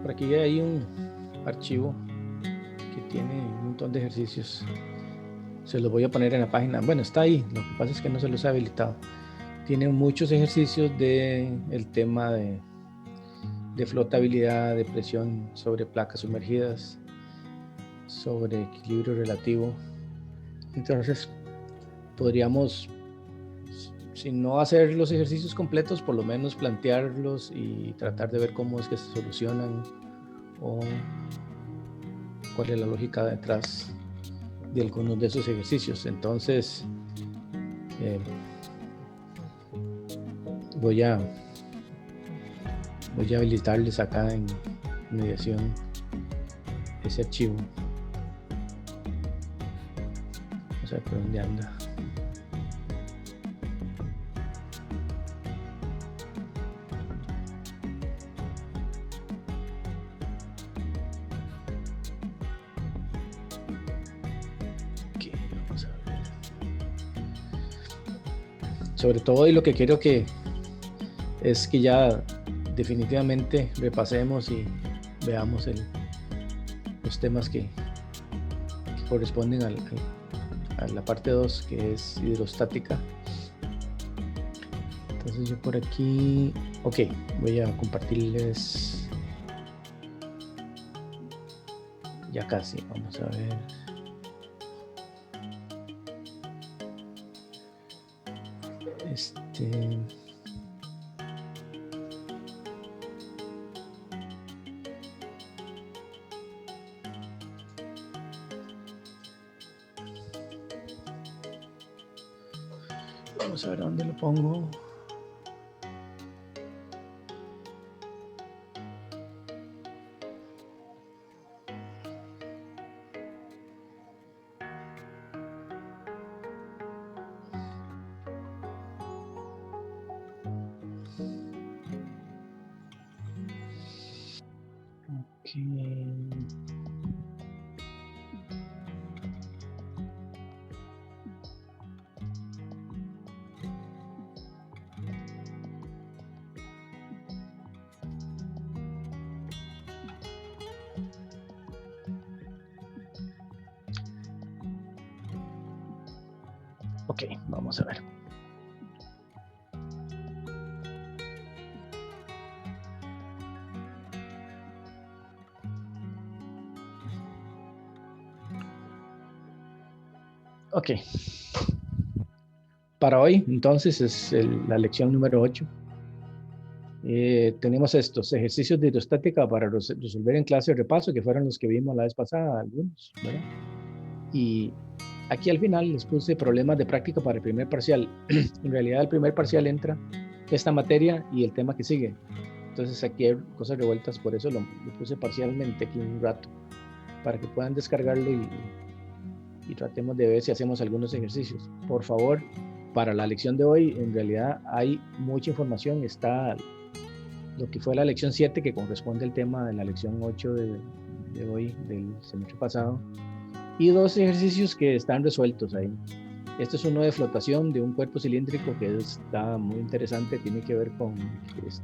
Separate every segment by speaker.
Speaker 1: Por aquí hay un archivo que tiene un montón de ejercicios. Se los voy a poner en la página. Bueno, está ahí. Lo que pasa es que no se los he habilitado. Tiene muchos ejercicios del tema de flotabilidad, de presión sobre placas sumergidas, sobre equilibrio relativo. Entonces, podríamos, si no hacer los ejercicios completos, por lo menos plantearlos y tratar de ver cómo es que se solucionan o cuál es la lógica detrás de algunos de esos ejercicios. Entonces, voy a habilitarles acá en mediación ese archivo. Vamos a ver por dónde anda. Okay, vamos a ver. Sobre todo, y lo que quiero que es que ya definitivamente repasemos y veamos los temas que corresponden a la parte 2, que es hidrostática. Entonces yo por aquí, ok, voy a compartirles ya casi, vamos a ver. Vamos a ver dónde lo pongo. Ok, vamos a ver. Ok. Para hoy, entonces, es la lección número 8. Tenemos estos ejercicios de hidrostática para resolver en clase de repaso, que fueron los que vimos la vez pasada, algunos, ¿verdad? Y aquí al final les puse problemas de práctica para el primer parcial. En realidad, el primer parcial entra esta materia y el tema que sigue. Entonces aquí hay cosas revueltas, por eso lo puse parcialmente aquí un rato, para que puedan descargarlo y tratemos de ver si hacemos algunos ejercicios. Por favor, para la lección de hoy, en realidad hay mucha información. Está lo que fue la lección 7, que corresponde al tema de la lección 8 de hoy, del semestre pasado, y 2 ejercicios que están resueltos ahí. Este es uno de flotación de un cuerpo cilíndrico que está muy interesante, tiene que ver con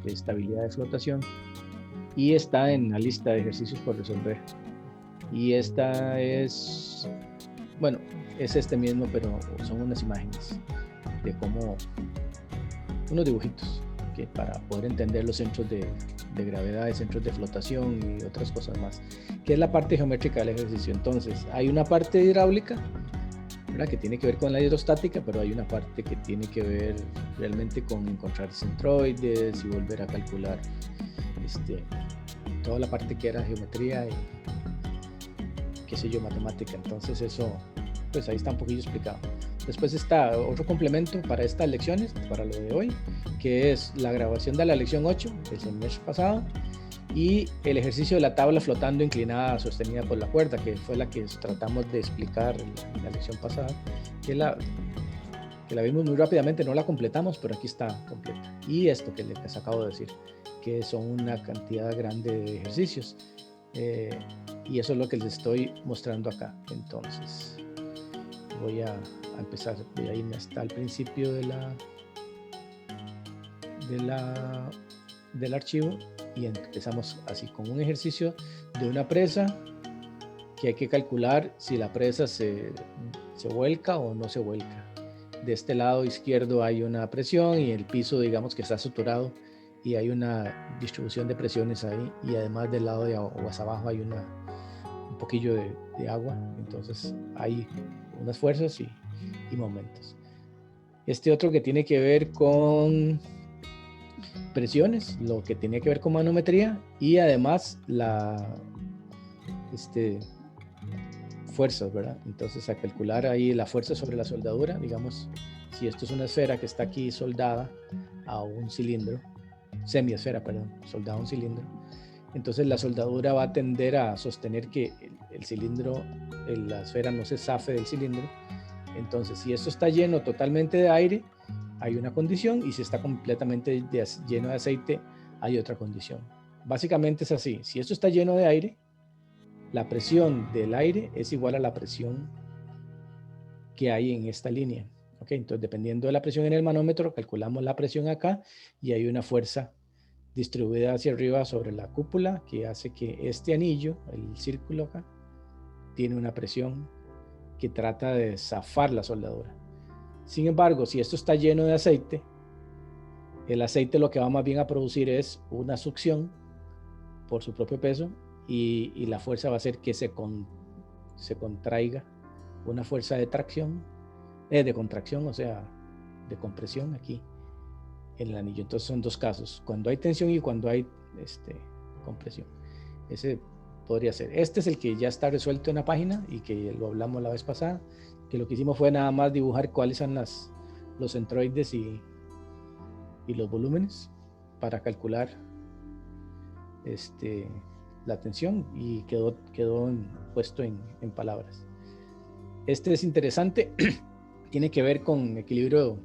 Speaker 1: estabilidad de flotación, y está en la lista de ejercicios por resolver. Y esta es, bueno, es este mismo, pero son unas imágenes de cómo, unos dibujitos, que para poder entender los centros de gravedad, centros de flotación y otras cosas más, que es la parte geométrica del ejercicio. Entonces, hay una parte hidráulica, ¿verdad?, que tiene que ver con la hidrostática, pero hay una parte que tiene que ver realmente con encontrar centroides y volver a calcular toda la parte que era geometría y qué sé yo, matemática. Entonces eso, pues ahí está un poquillo explicado. Después está otro complemento para estas lecciones, para lo de hoy, que es la grabación de la lección 8 del semestre pasado y el ejercicio de la tabla flotando inclinada sostenida por la cuerda, que fue la que tratamos de explicar en la lección pasada, que la vimos muy rápidamente, no la completamos, pero aquí está completa. Y esto que les acabo de decir, que son una cantidad grande de ejercicios. Y eso es lo que les estoy mostrando acá. Entonces voy a empezar, voy a irme hasta el principio del archivo y empezamos así con un ejercicio de una presa que hay que calcular si la presa se vuelca o no se vuelca. De este lado izquierdo hay una presión y el piso, digamos que está suturado y hay una distribución de presiones ahí, y además del lado de aguas abajo hay un poquillo de agua, entonces hay unas fuerzas y momentos. Este otro que tiene que ver con presiones, lo que tiene que ver con manometría, y además fuerzas, ¿verdad? Entonces a calcular ahí la fuerza sobre la soldadura, digamos, si esto es una esfera que está aquí soldada a un cilindro, semiesfera, perdón, soldada a un cilindro, entonces la soldadura va a tender a sostener que el cilindro, la esfera no se zafe del cilindro. Entonces, si esto está lleno totalmente de aire, hay una condición, y si está completamente lleno de aceite, hay otra condición. Básicamente es así: si esto está lleno de aire, la presión del aire es igual a la presión que hay en esta línea. ¿Okay? Entonces, dependiendo de la presión en el manómetro, calculamos la presión acá, y hay una fuerza distribuida hacia arriba sobre la cúpula que hace que este anillo, el círculo acá, tiene una presión que trata de zafar la soldadura. Sin embargo, si esto está lleno de aceite, el aceite lo que va más bien a producir es una succión por su propio peso, y la fuerza va a hacer que se contraiga, una fuerza de tracción, de contracción, o sea, de compresión aquí en el anillo. Entonces son dos casos: cuando hay tensión y cuando hay compresión. Ese podría ser. Este es el que ya está resuelto en la página y que lo hablamos la vez pasada, que lo que hicimos fue nada más dibujar cuáles son los centroides y los volúmenes para calcular la tensión, y quedó puesto en palabras. Este es interesante, tiene que ver con equilibrio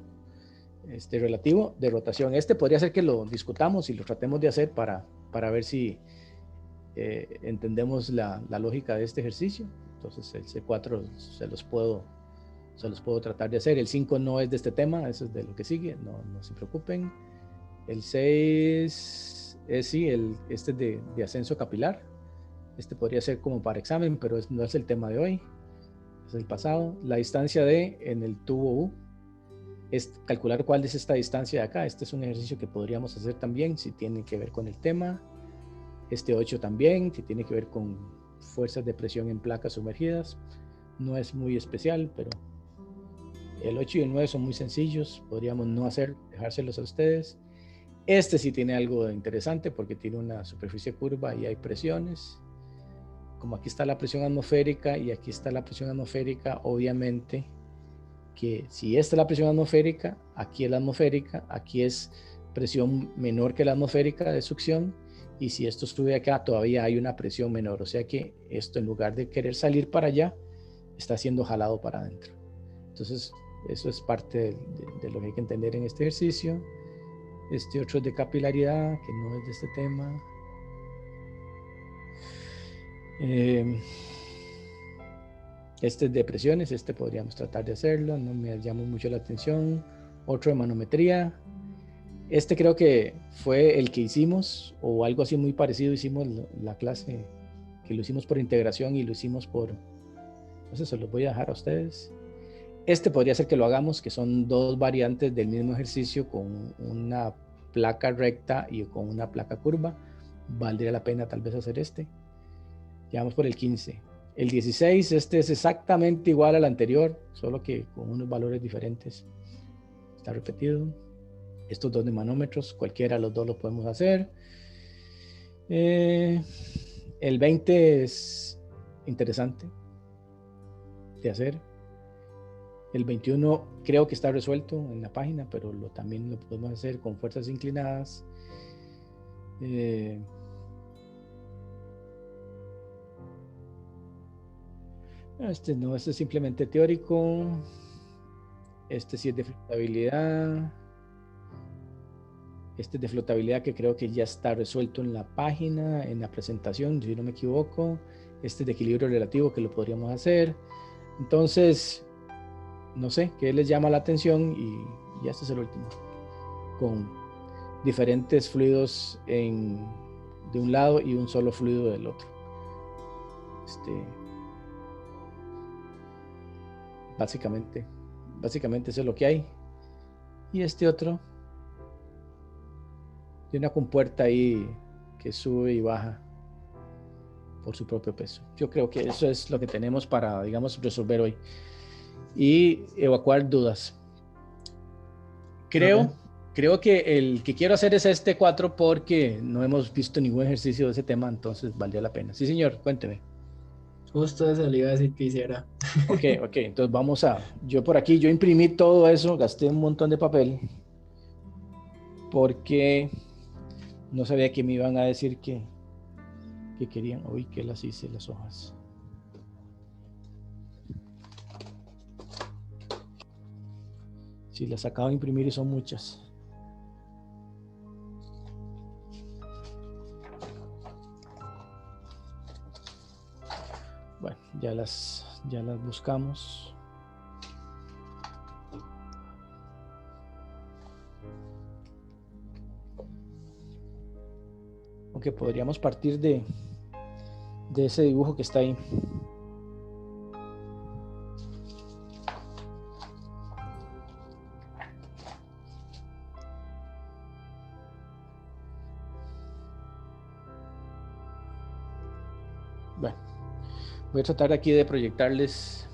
Speaker 1: relativo de rotación. Podría ser que lo discutamos y lo tratemos de hacer para ver si entendemos la lógica de este ejercicio. Entonces el C4 se los puedo tratar de hacer. El 5 no es de este tema, eso es de lo que sigue, no se preocupen. El 6 es sí, este es de ascenso capilar. Podría ser como para examen, pero no es el tema de hoy, es el pasado. La distancia D en el tubo U es calcular cuál es esta distancia de acá. Este es un ejercicio que podríamos hacer también si tiene que ver con el tema. 8 también, que tiene que ver con fuerzas de presión en placas sumergidas. No es muy especial, pero el 8 y el 9 son muy sencillos, podríamos no dejárselos a ustedes. Sí tiene algo interesante porque tiene una superficie curva y hay presiones. Como aquí está la presión atmosférica y aquí está la presión atmosférica, obviamente que si esta es la presión atmosférica, aquí es la atmosférica, aquí es presión menor que la atmosférica de succión, y si esto sube acá todavía hay una presión menor, o sea que esto, en lugar de querer salir para allá, está siendo jalado para adentro. Entonces eso es parte de lo que hay que entender en este ejercicio. Otro es de capilaridad, que no es de este tema. Este es de presiones, podríamos tratar de hacerlo, no me llama mucho la atención. Otro de manometría. Creo que fue el que hicimos, o algo así muy parecido. Hicimos la clase que lo hicimos por integración y lo hicimos por... Entonces se los voy a dejar a ustedes. Podría ser que lo hagamos, que son dos variantes del mismo ejercicio con una placa recta y con una placa curva. Valdría la pena tal vez hacer Ya vamos por el 15. El 16, es exactamente igual al anterior, solo que con unos valores diferentes. Está repetido. Estos dos de manómetros, cualquiera de los dos lo podemos hacer. El 20 es interesante de hacer. El 21 creo que está resuelto en la página, pero también lo podemos hacer con fuerzas inclinadas. No, este es simplemente teórico. Sí es de flotabilidad. Es de flotabilidad, que creo que ya está resuelto en la página, en la presentación, si no me equivoco. Es de equilibrio relativo, que lo podríamos hacer. Entonces, no sé qué les llama la atención, y este es el último, con diferentes fluidos en de un lado y un solo fluido del otro. Básicamente eso es lo que hay. Y este otro tiene una compuerta ahí que sube y baja por su propio peso. Yo creo que eso es lo que tenemos para, digamos, resolver hoy y evacuar dudas. Creo que el que quiero hacer es este 4 porque no hemos visto ningún ejercicio de ese tema, entonces valdría la pena. Sí, señor, cuénteme.
Speaker 2: Justo eso le iba a decir que hiciera.
Speaker 1: Ok, entonces yo por aquí, yo imprimí todo eso, gasté un montón de papel porque no sabía que me iban a decir que querían. Uy, que las hice las hojas. Sí, las acabo de imprimir y son muchas. Bueno, ya las buscamos. Aunque podríamos partir de ese dibujo que está ahí. Bueno, voy a tratar aquí de proyectarles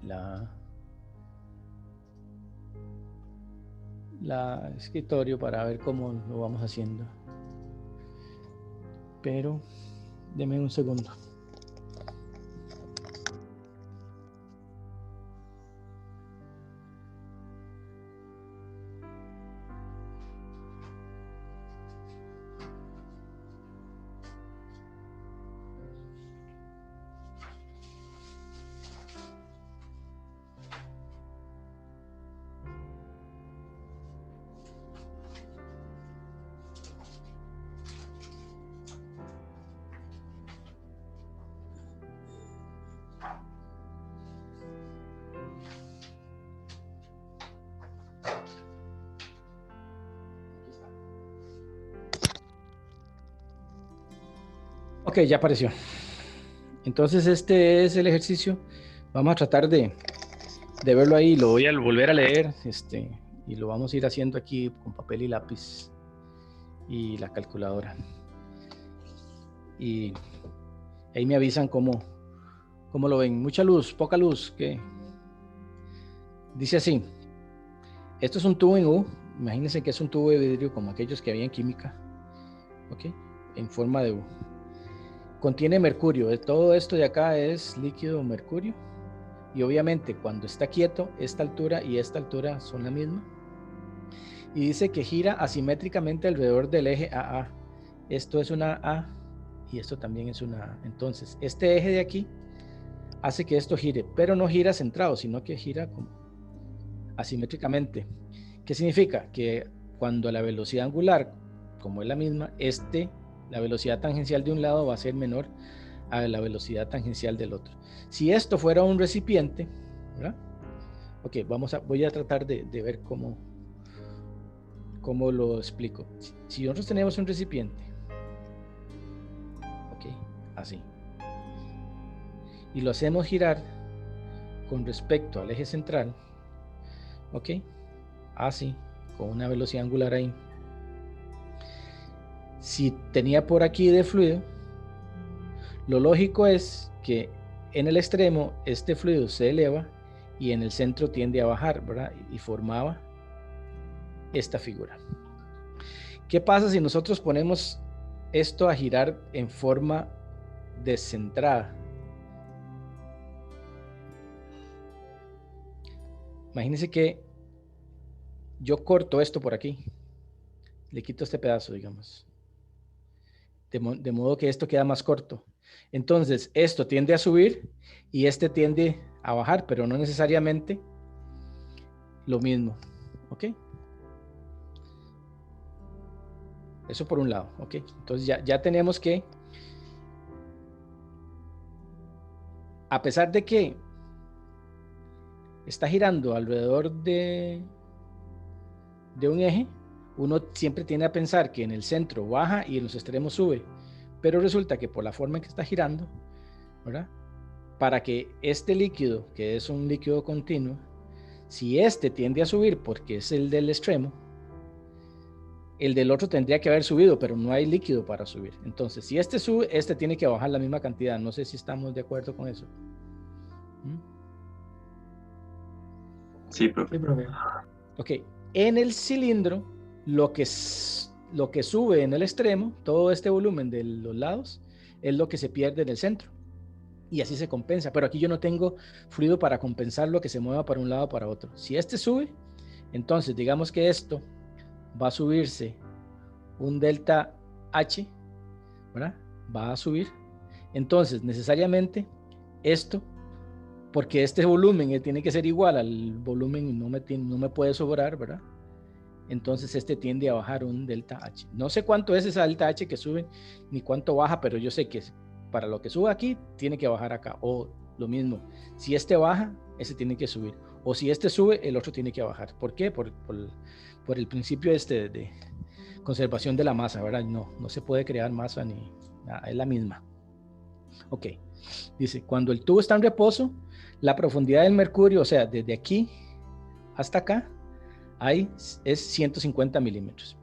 Speaker 1: la escritorio para ver cómo lo vamos haciendo. Pero denme un segundo. Ok, ya apareció. Entonces este es el ejercicio. Vamos a tratar de verlo ahí. Lo voy a volver a leer y lo vamos a ir haciendo aquí con papel y lápiz y la calculadora. Y ahí me avisan cómo lo ven. Mucha luz, poca luz. ¿Qué? Dice así. Esto es un tubo en U. Imagínense que es un tubo de vidrio como aquellos que había en química. ¿Ok? En forma de U. Contiene mercurio. Todo esto de acá es líquido mercurio. Y obviamente cuando está quieto, esta altura y esta altura son la misma. Y dice que gira asimétricamente alrededor del eje AA. Esto es una A y esto también es una A. Entonces, este eje de aquí hace que esto gire, pero no gira centrado, sino que gira como asimétricamente. ¿Qué significa? Que cuando la velocidad angular, como es la misma, la velocidad tangencial de un lado va a ser menor a la velocidad tangencial del otro. Si esto fuera un recipiente, ¿verdad? Ok, voy a tratar de ver cómo lo explico. Si nosotros tenemos un recipiente, ok, así, y lo hacemos girar con respecto al eje central, ok, así, con una velocidad angular ahí. Si tenía por aquí de fluido, lo lógico es que en el extremo este fluido se eleva y en el centro tiende a bajar, ¿verdad? Y formaba esta figura. ¿Qué pasa si nosotros ponemos esto a girar en forma descentrada? Imagínense que yo corto esto por aquí, le quito este pedazo, digamos, de modo que esto queda más corto. Entonces, esto tiende a subir y este tiende a bajar, pero no necesariamente lo mismo, ¿ok? Eso por un lado, ¿ok? Entonces ya tenemos que, a pesar de que está girando alrededor de un eje, uno siempre tiende a pensar que en el centro baja y en los extremos sube, pero resulta que por la forma en que está girando, ¿verdad? Para que este líquido, que es un líquido continuo, si este tiende a subir porque es el del extremo, el del otro tendría que haber subido, pero no hay líquido para subir. Entonces, si este sube, este tiene que bajar la misma cantidad. No sé si estamos de acuerdo con eso.
Speaker 3: Sí, profe.
Speaker 2: Sí, profe.
Speaker 1: Ok, en el cilindro, lo que sube en el extremo, todo este volumen de los lados, es lo que se pierde en el centro. Y así se compensa. Pero aquí yo no tengo fluido para compensar lo que se mueva para un lado o para otro. Si este sube, entonces digamos que esto va a subirse un delta H, ¿verdad? Va a subir. Entonces, necesariamente, esto, porque este volumen tiene que ser igual al volumen y no me puede sobrar, ¿verdad? Entonces, este tiende a bajar un delta H. No sé cuánto es esa delta H que sube, ni cuánto baja, pero yo sé que para lo que sube aquí, tiene que bajar acá. O lo mismo, si este baja, ese tiene que subir. O si este sube, el otro tiene que bajar. ¿Por qué? Por el principio de conservación de la masa, ¿verdad? No se puede crear masa ni nada, es la misma. Ok, dice, cuando el tubo está en reposo, la profundidad del mercurio, o sea, desde aquí hasta acá, es 150 milímetros.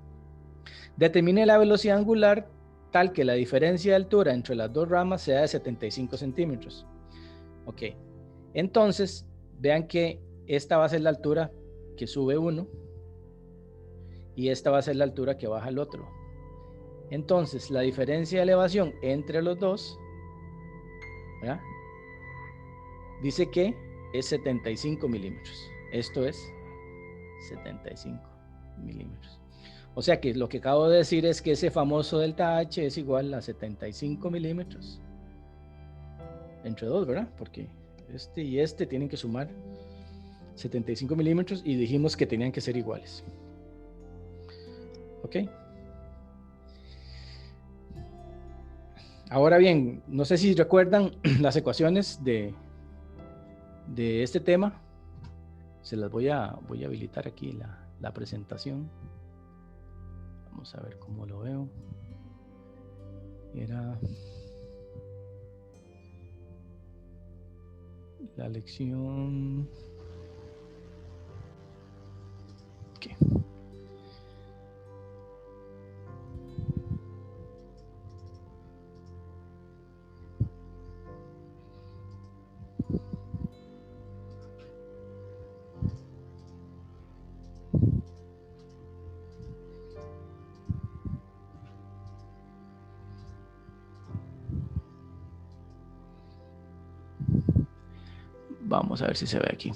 Speaker 1: Determine la velocidad angular tal que la diferencia de altura entre las dos ramas sea de 75 centímetros. Ok, entonces, vean que esta va a ser la altura que sube uno y esta va a ser la altura que baja el otro. Entonces, la diferencia de elevación entre los dos, ¿verdad? Dice que es 75 milímetros. Esto es 75 milímetros. O sea que lo que acabo de decir es que ese famoso delta H es igual a 75 milímetros entre dos, ¿verdad? Porque este y este tienen que sumar 75 milímetros y dijimos que tenían que ser iguales. ¿Ok? Ahora bien, no sé si recuerdan las ecuaciones de este tema. Se las voy a habilitar aquí la presentación. Vamos a ver cómo lo veo. Era la lección. Okay. Vamos a ver si se ve aquí.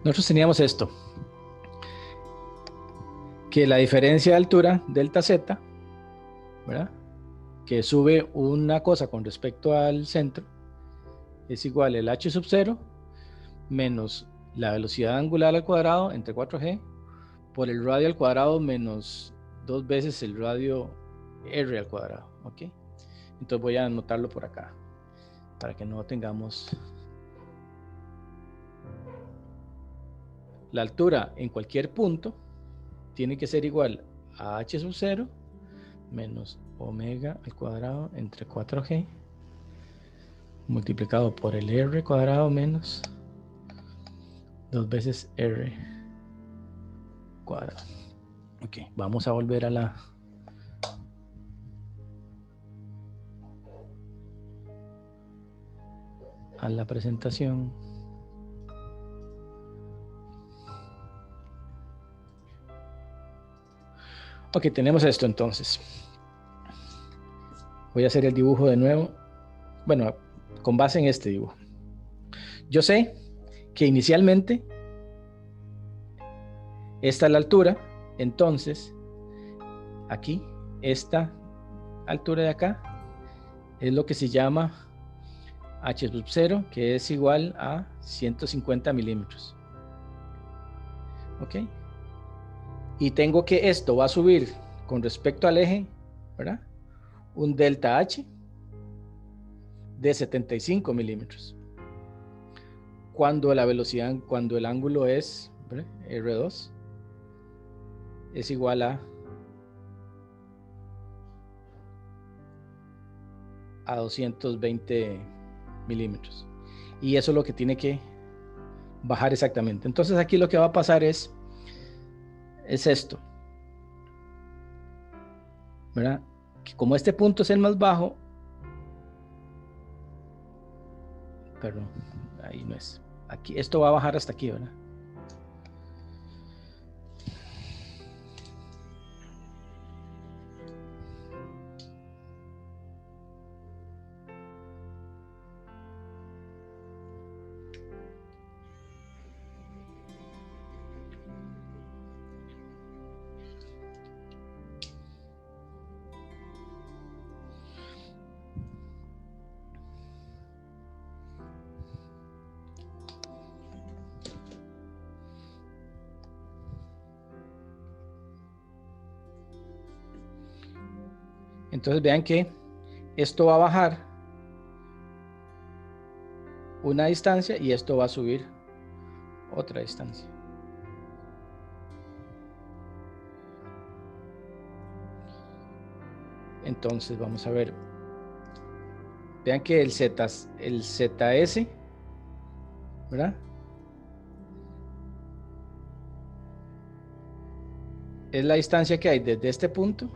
Speaker 1: Nosotros teníamos esto, que la diferencia de altura, delta Z, ¿verdad? Que sube una cosa con respecto al centro, es igual al H sub 0 menos la velocidad angular al cuadrado entre 4G por el radio al cuadrado menos 2 veces el radio R al cuadrado, ¿ok? Entonces voy a anotarlo por acá, para que no tengamos la altura en cualquier punto tiene que ser igual a H sub 0 menos omega al cuadrado entre 4G multiplicado por el R cuadrado menos 2 veces R cuadrado. Ok, vamos a volver a la presentación. Ok, tenemos esto entonces. Voy a hacer el dibujo de nuevo. Bueno, con base en este dibujo. Yo sé que inicialmente esta es la altura. Entonces, aquí, esta altura de acá es lo que se llama H sub 0, que es igual a 150 milímetros. ¿Ok? Y tengo que esto va a subir con respecto al eje, ¿verdad? Un delta H de 75 milímetros. Cuando la velocidad, cuando el ángulo es, ¿verdad?, R2 es igual a 220 milímetros. Y eso es lo que tiene que bajar exactamente. Entonces aquí lo que va a pasar es esto, ¿verdad? Que como este punto es el más bajo, perdón, ahí no es. Aquí, esto va a bajar hasta aquí, ¿verdad? Entonces vean que esto va a bajar una distancia y esto va a subir otra distancia. Entonces vamos a ver. Vean que el ZS, ¿verdad? Es la distancia que hay desde este punto.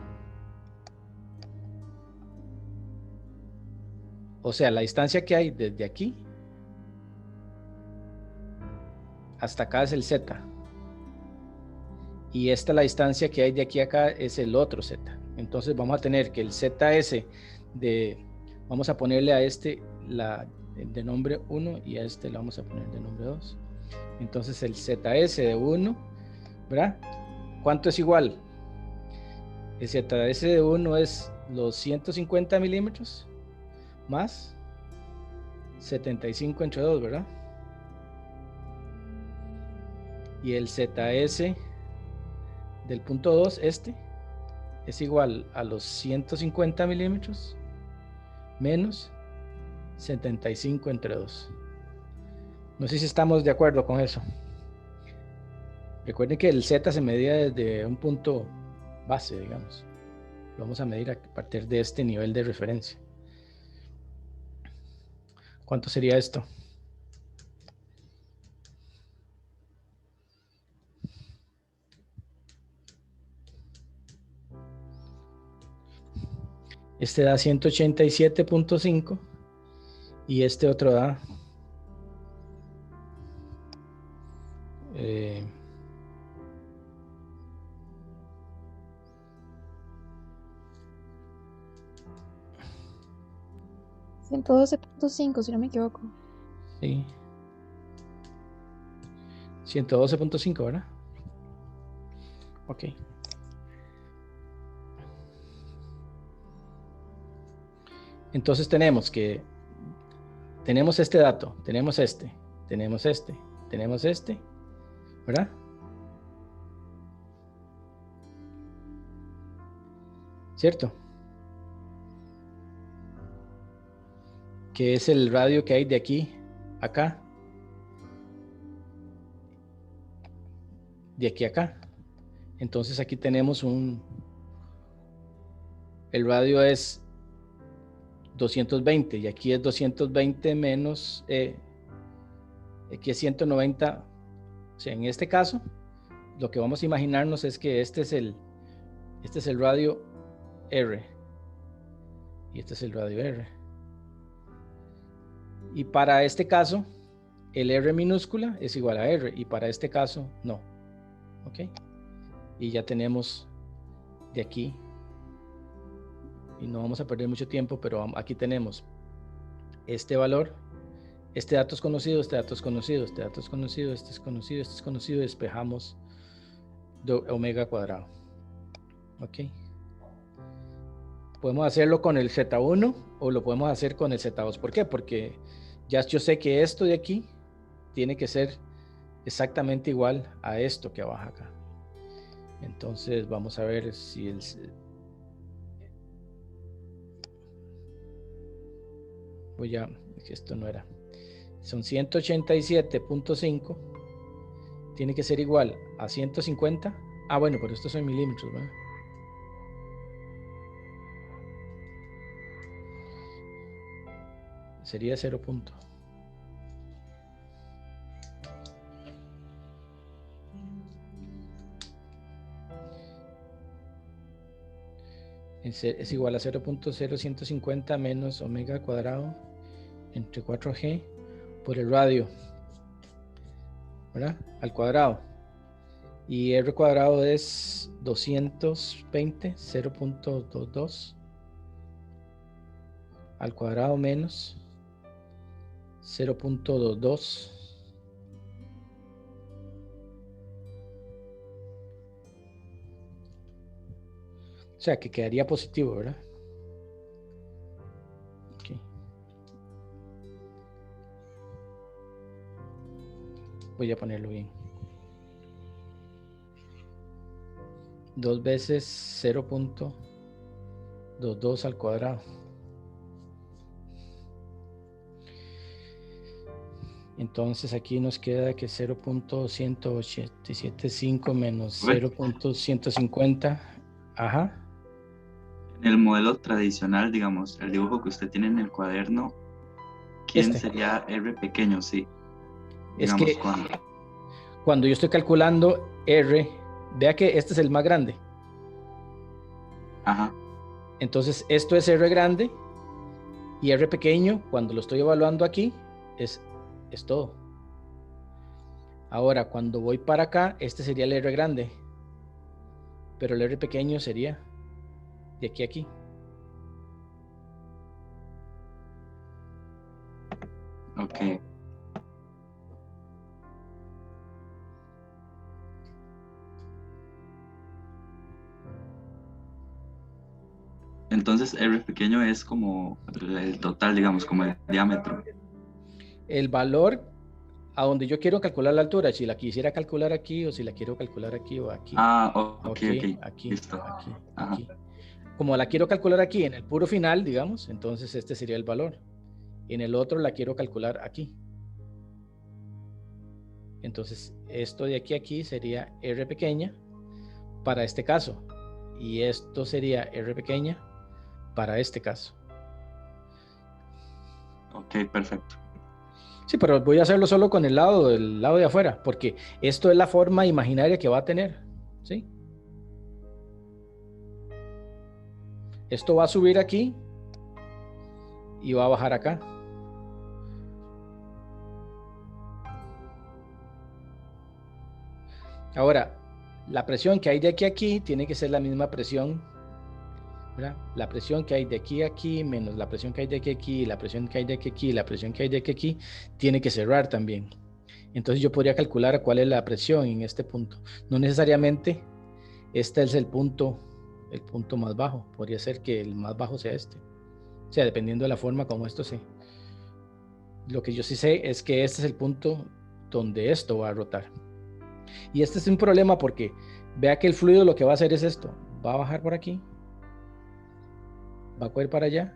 Speaker 1: O sea, la distancia que hay desde aquí hasta acá es el Z. Y esta, la distancia que hay de aquí a acá, es el otro Z. Entonces vamos a tener que el ZS vamos a ponerle a este de nombre 1 y a este le vamos a poner de nombre 2. Entonces el ZS de 1, ¿verdad? ¿Cuánto es igual? El ZS de 1 es los 150 milímetros más 75 entre 2, ¿verdad? Y el ZS del punto 2, es igual a los 150 milímetros menos 75 entre 2. No sé si estamos de acuerdo con eso. Recuerden que el Z se medía desde un punto base, digamos. Lo vamos a medir a partir de este nivel de referencia. ¿Cuánto sería esto? Este da 187.5 y este otro da
Speaker 4: 112.5, si no me equivoco.
Speaker 1: sí, 112.5, ¿verdad? Ok. Entonces tenemos este dato, tenemos este, ¿verdad? ¿Cierto? Que es el radio que hay de aquí a acá, de aquí a acá. Entonces aquí tenemos el radio es 220 y aquí es 220 menos, aquí es 190. O sea, en este caso, lo que vamos a imaginarnos es que este es el radio R y este es el radio R. Y para este caso, el R minúscula es igual a R y para este caso, no. ¿Ok? Y ya tenemos de aquí, y no vamos a perder mucho tiempo, pero aquí tenemos este valor, este dato es conocido, este dato es conocido, este dato es conocido, este es conocido, este es conocido, y despejamos de omega cuadrado. ¿Ok? Podemos hacerlo con el Z1 o lo podemos hacer con el Z2. ¿Por qué? Porque ya yo sé que esto de aquí tiene que ser exactamente igual a esto que baja acá. Entonces vamos a ver si que esto no era. Son 187.5. Tiene que ser igual a 150. Ah, bueno, pero estos son milímetros, ¿verdad? Sería 0 punto. Es igual a 0.0150 menos omega cuadrado entre 4G por el radio, ¿verdad? Al cuadrado. Y R cuadrado es 220, 0.22 al cuadrado menos 0.22. O sea, que quedaría positivo, ¿verdad? Okay. Voy a ponerlo bien. 2 veces 0.22 al cuadrado. Entonces aquí nos queda que 0.1875 menos 0.150. Ajá.
Speaker 3: En el modelo tradicional, digamos, el dibujo que usted tiene en el cuaderno, ¿quién sería R pequeño? Sí.
Speaker 1: Digamos, es que
Speaker 3: ¿cuándo?
Speaker 1: Cuando yo estoy calculando R, vea que este es el más grande.
Speaker 3: Ajá.
Speaker 1: Entonces esto es R grande y R pequeño, cuando lo estoy evaluando aquí, es todo. Ahora, cuando voy para acá, este sería el R grande, pero el R pequeño sería de aquí a aquí.
Speaker 3: Ok. Entonces R pequeño es como el total, digamos, como el diámetro.
Speaker 1: El valor a donde yo quiero calcular la altura, si la quisiera calcular aquí o si la quiero calcular aquí o aquí.
Speaker 3: Ah, ok.
Speaker 1: Aquí,
Speaker 3: listo.
Speaker 1: aquí. Como la quiero calcular aquí en el puro final, digamos, entonces este sería el valor. En el otro la quiero calcular aquí. Entonces esto de aquí a aquí sería R pequeña para este caso. Y esto sería R pequeña para este caso.
Speaker 3: Ok, perfecto.
Speaker 1: Sí, pero voy a hacerlo solo con el lado de afuera, porque esto es la forma imaginaria que va a tener, ¿sí? Esto va a subir aquí y va a bajar acá. Ahora, la presión que hay de aquí a aquí tiene que ser la misma presión, ¿verdad? La presión que hay de aquí a aquí menos la presión que hay de aquí a aquí, la presión que hay de aquí a aquí, la presión que hay de aquí a aquí, tiene que cerrar también. Entonces yo podría calcular cuál es la presión en este punto. No necesariamente este es el punto más bajo. Podría ser que el más bajo sea este. O sea, dependiendo de la forma como esto se... Lo que yo sí sé es que este es el punto donde esto va a rotar. Y este es un problema porque vea que el fluido lo que va a hacer es esto. Va a bajar por aquí, va a coger para allá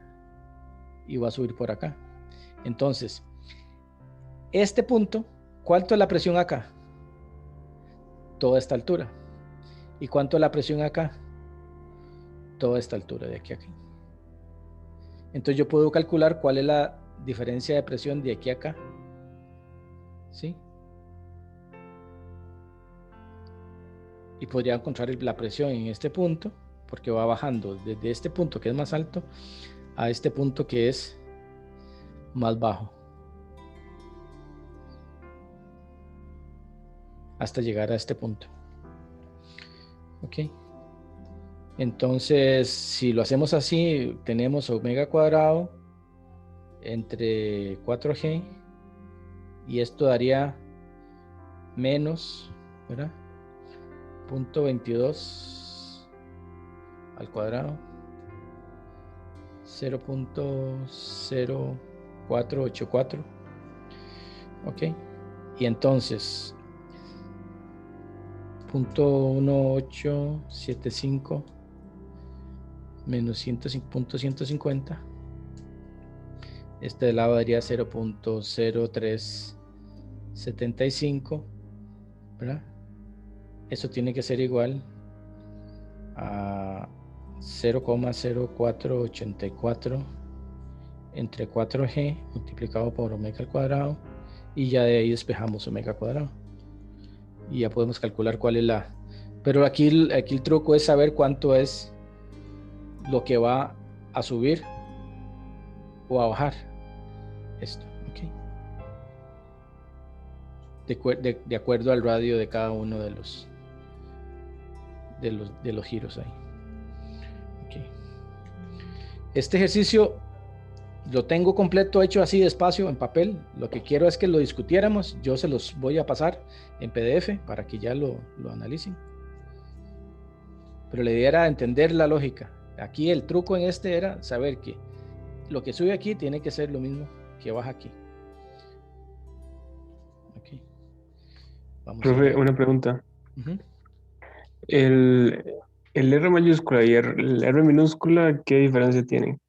Speaker 1: y va a subir por acá. Entonces, este punto, ¿cuánto es la presión acá? Toda esta altura. ¿Y cuánto es la presión acá? Toda esta altura de aquí a aquí. Entonces yo puedo calcular cuál es la diferencia de presión de aquí a acá. ¿Sí? Y podría encontrar la presión en este punto, porque va bajando desde este punto que es más alto a este punto que es más bajo, hasta llegar a este punto. Ok. Entonces, si lo hacemos así, tenemos omega cuadrado entre 4G y esto daría menos, ¿verdad? 0.22 al cuadrado, 0.0484. Ok. Y entonces 0.1875 menos 150 Este de lado daría 0.0375, ¿verdad? Eso tiene que ser igual a 0,0484 entre 4g multiplicado por omega al cuadrado, y ya de ahí despejamos omega cuadrado. Y ya podemos calcular cuál es la... Pero aquí el truco es saber cuánto es lo que va a subir o a bajar esto, ¿ok? De acuerdo al radio de cada uno de los giros ahí. Okay. Este ejercicio lo tengo completo hecho así despacio en papel. Lo que quiero es que lo discutiéramos. Yo se los voy a pasar en PDF para que ya lo analicen. Pero la idea era entender la lógica. Aquí el truco en este era saber que lo que sube aquí tiene que ser lo mismo que baja aquí. Okay. Vamos.
Speaker 4: Profe, una pregunta. El R mayúscula y el R minúscula, ¿qué diferencia tienen?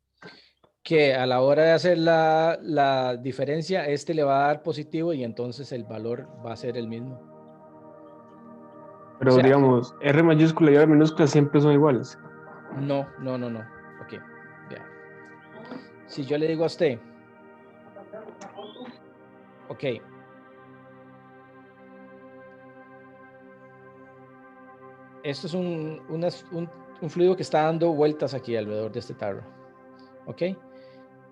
Speaker 1: Que a la hora de hacer la diferencia, este le va a dar positivo y entonces el valor va a ser el mismo.
Speaker 4: Pero
Speaker 1: O sea,
Speaker 4: digamos, R mayúscula y R minúscula siempre son iguales.
Speaker 1: No. Ok, vea. Si yo le digo a usted, ok, esto es un fluido que está dando vueltas aquí alrededor de este tarro, ok,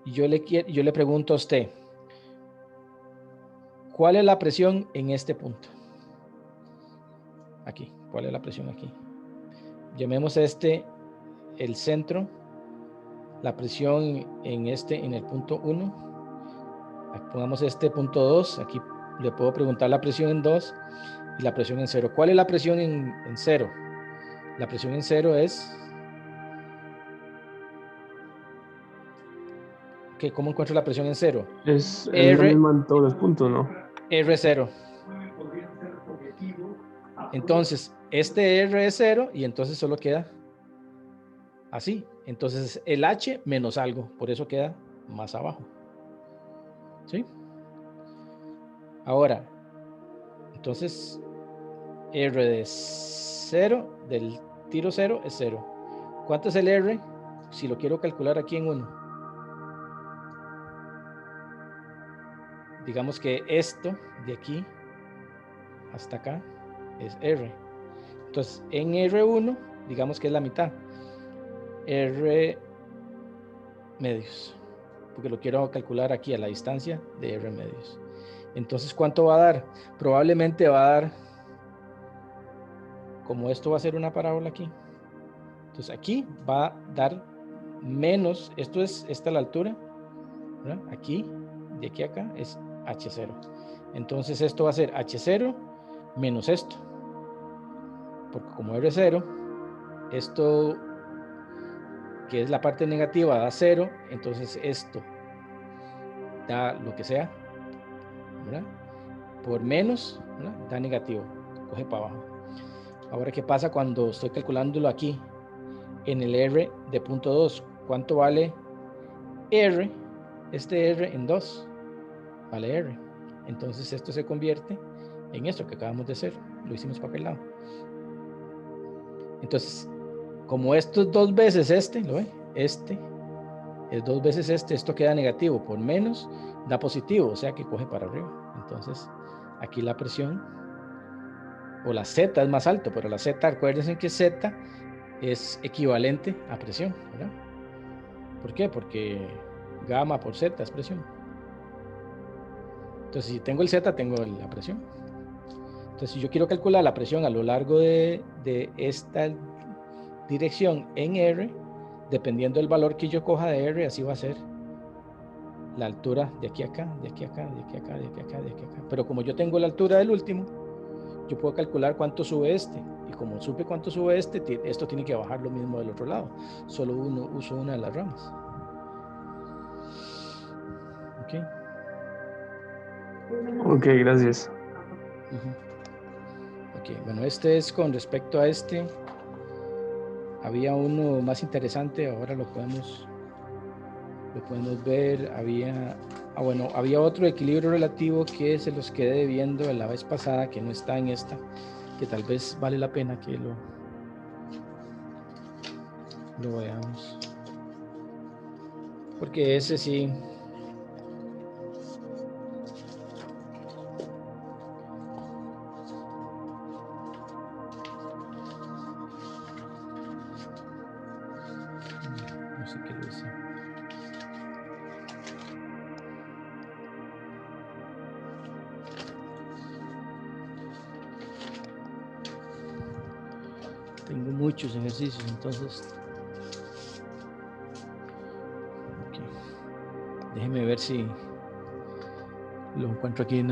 Speaker 1: y yo le pregunto a usted, ¿cuál es la presión en este punto? Aquí, ¿cuál es la presión aquí? Llamemos este el centro, la presión en el punto 1, pongamos este punto 2, aquí le puedo preguntar la presión en 2 y la presión en 0. ¿Cuál es la presión en 0? La presión en 0 es... Okay, ¿cómo encuentro la presión en 0?
Speaker 4: Es la misma en todos los puntos, ¿no?
Speaker 1: R0. Entonces, este R es 0 y entonces solo queda así. Entonces, el H menos algo, por eso queda más abajo. ¿Sí? Ahora, entonces, R de 0, del tiro 0 es 0. ¿Cuánto es el R? Si lo quiero calcular aquí en 1. Digamos que esto de aquí hasta acá es R. Entonces, en R1, digamos que es la mitad. R medios. Porque lo quiero calcular aquí a la distancia de R medios. Entonces, ¿cuánto va a dar? Probablemente va a dar, como esto va a ser una parábola aquí, entonces aquí va a dar menos, esta es la altura, ¿verdad? Aquí, de aquí a acá, es H0. Entonces esto va a ser H0 menos esto. Porque como R0, esto que es la parte negativa da 0, entonces esto da lo que sea, ¿verdad? Por menos, ¿verdad? Da negativo, coge para abajo. Ahora, ¿qué pasa cuando estoy calculándolo aquí en el R de punto 2? ¿Cuánto vale R? Este R en 2 vale R. Entonces esto se convierte en esto que acabamos de hacer. Lo hicimos para aquel lado. Entonces, como esto es 2 veces este, ¿lo ve? Este es 2 veces este, esto queda negativo. Por menos da positivo, o sea que coge para arriba. Entonces, aquí la presión, o la Z es más alto, pero la Z, acuérdense que Z es equivalente a presión, ¿verdad? ¿Por qué? Porque gamma por Z es presión. Entonces, si tengo el Z, tengo la presión. Entonces, si yo quiero calcular la presión a lo largo de esta dirección en R, dependiendo del valor que yo coja de R, así va a ser la altura de aquí a acá, de aquí a acá, de aquí a acá, de aquí a acá, de aquí a acá. Pero como yo tengo la altura del último, yo puedo calcular cuánto sube este. Y como supe cuánto sube este, esto tiene que bajar lo mismo del otro lado. Solo uso una de las ramas. Ok.
Speaker 4: Ok, gracias.
Speaker 1: Ok, bueno, este es con respecto a este. Había uno más interesante, ahora lo podemos lo podemos ver. Bueno, había otro equilibrio relativo que se los quedé viendo la vez pasada, que no está en esta, que tal vez vale la pena que lo veamos, porque ese sí. No sé qué lo dice. Tengo muchos ejercicios, entonces. Okay. Déjeme ver si lo encuentro aquí en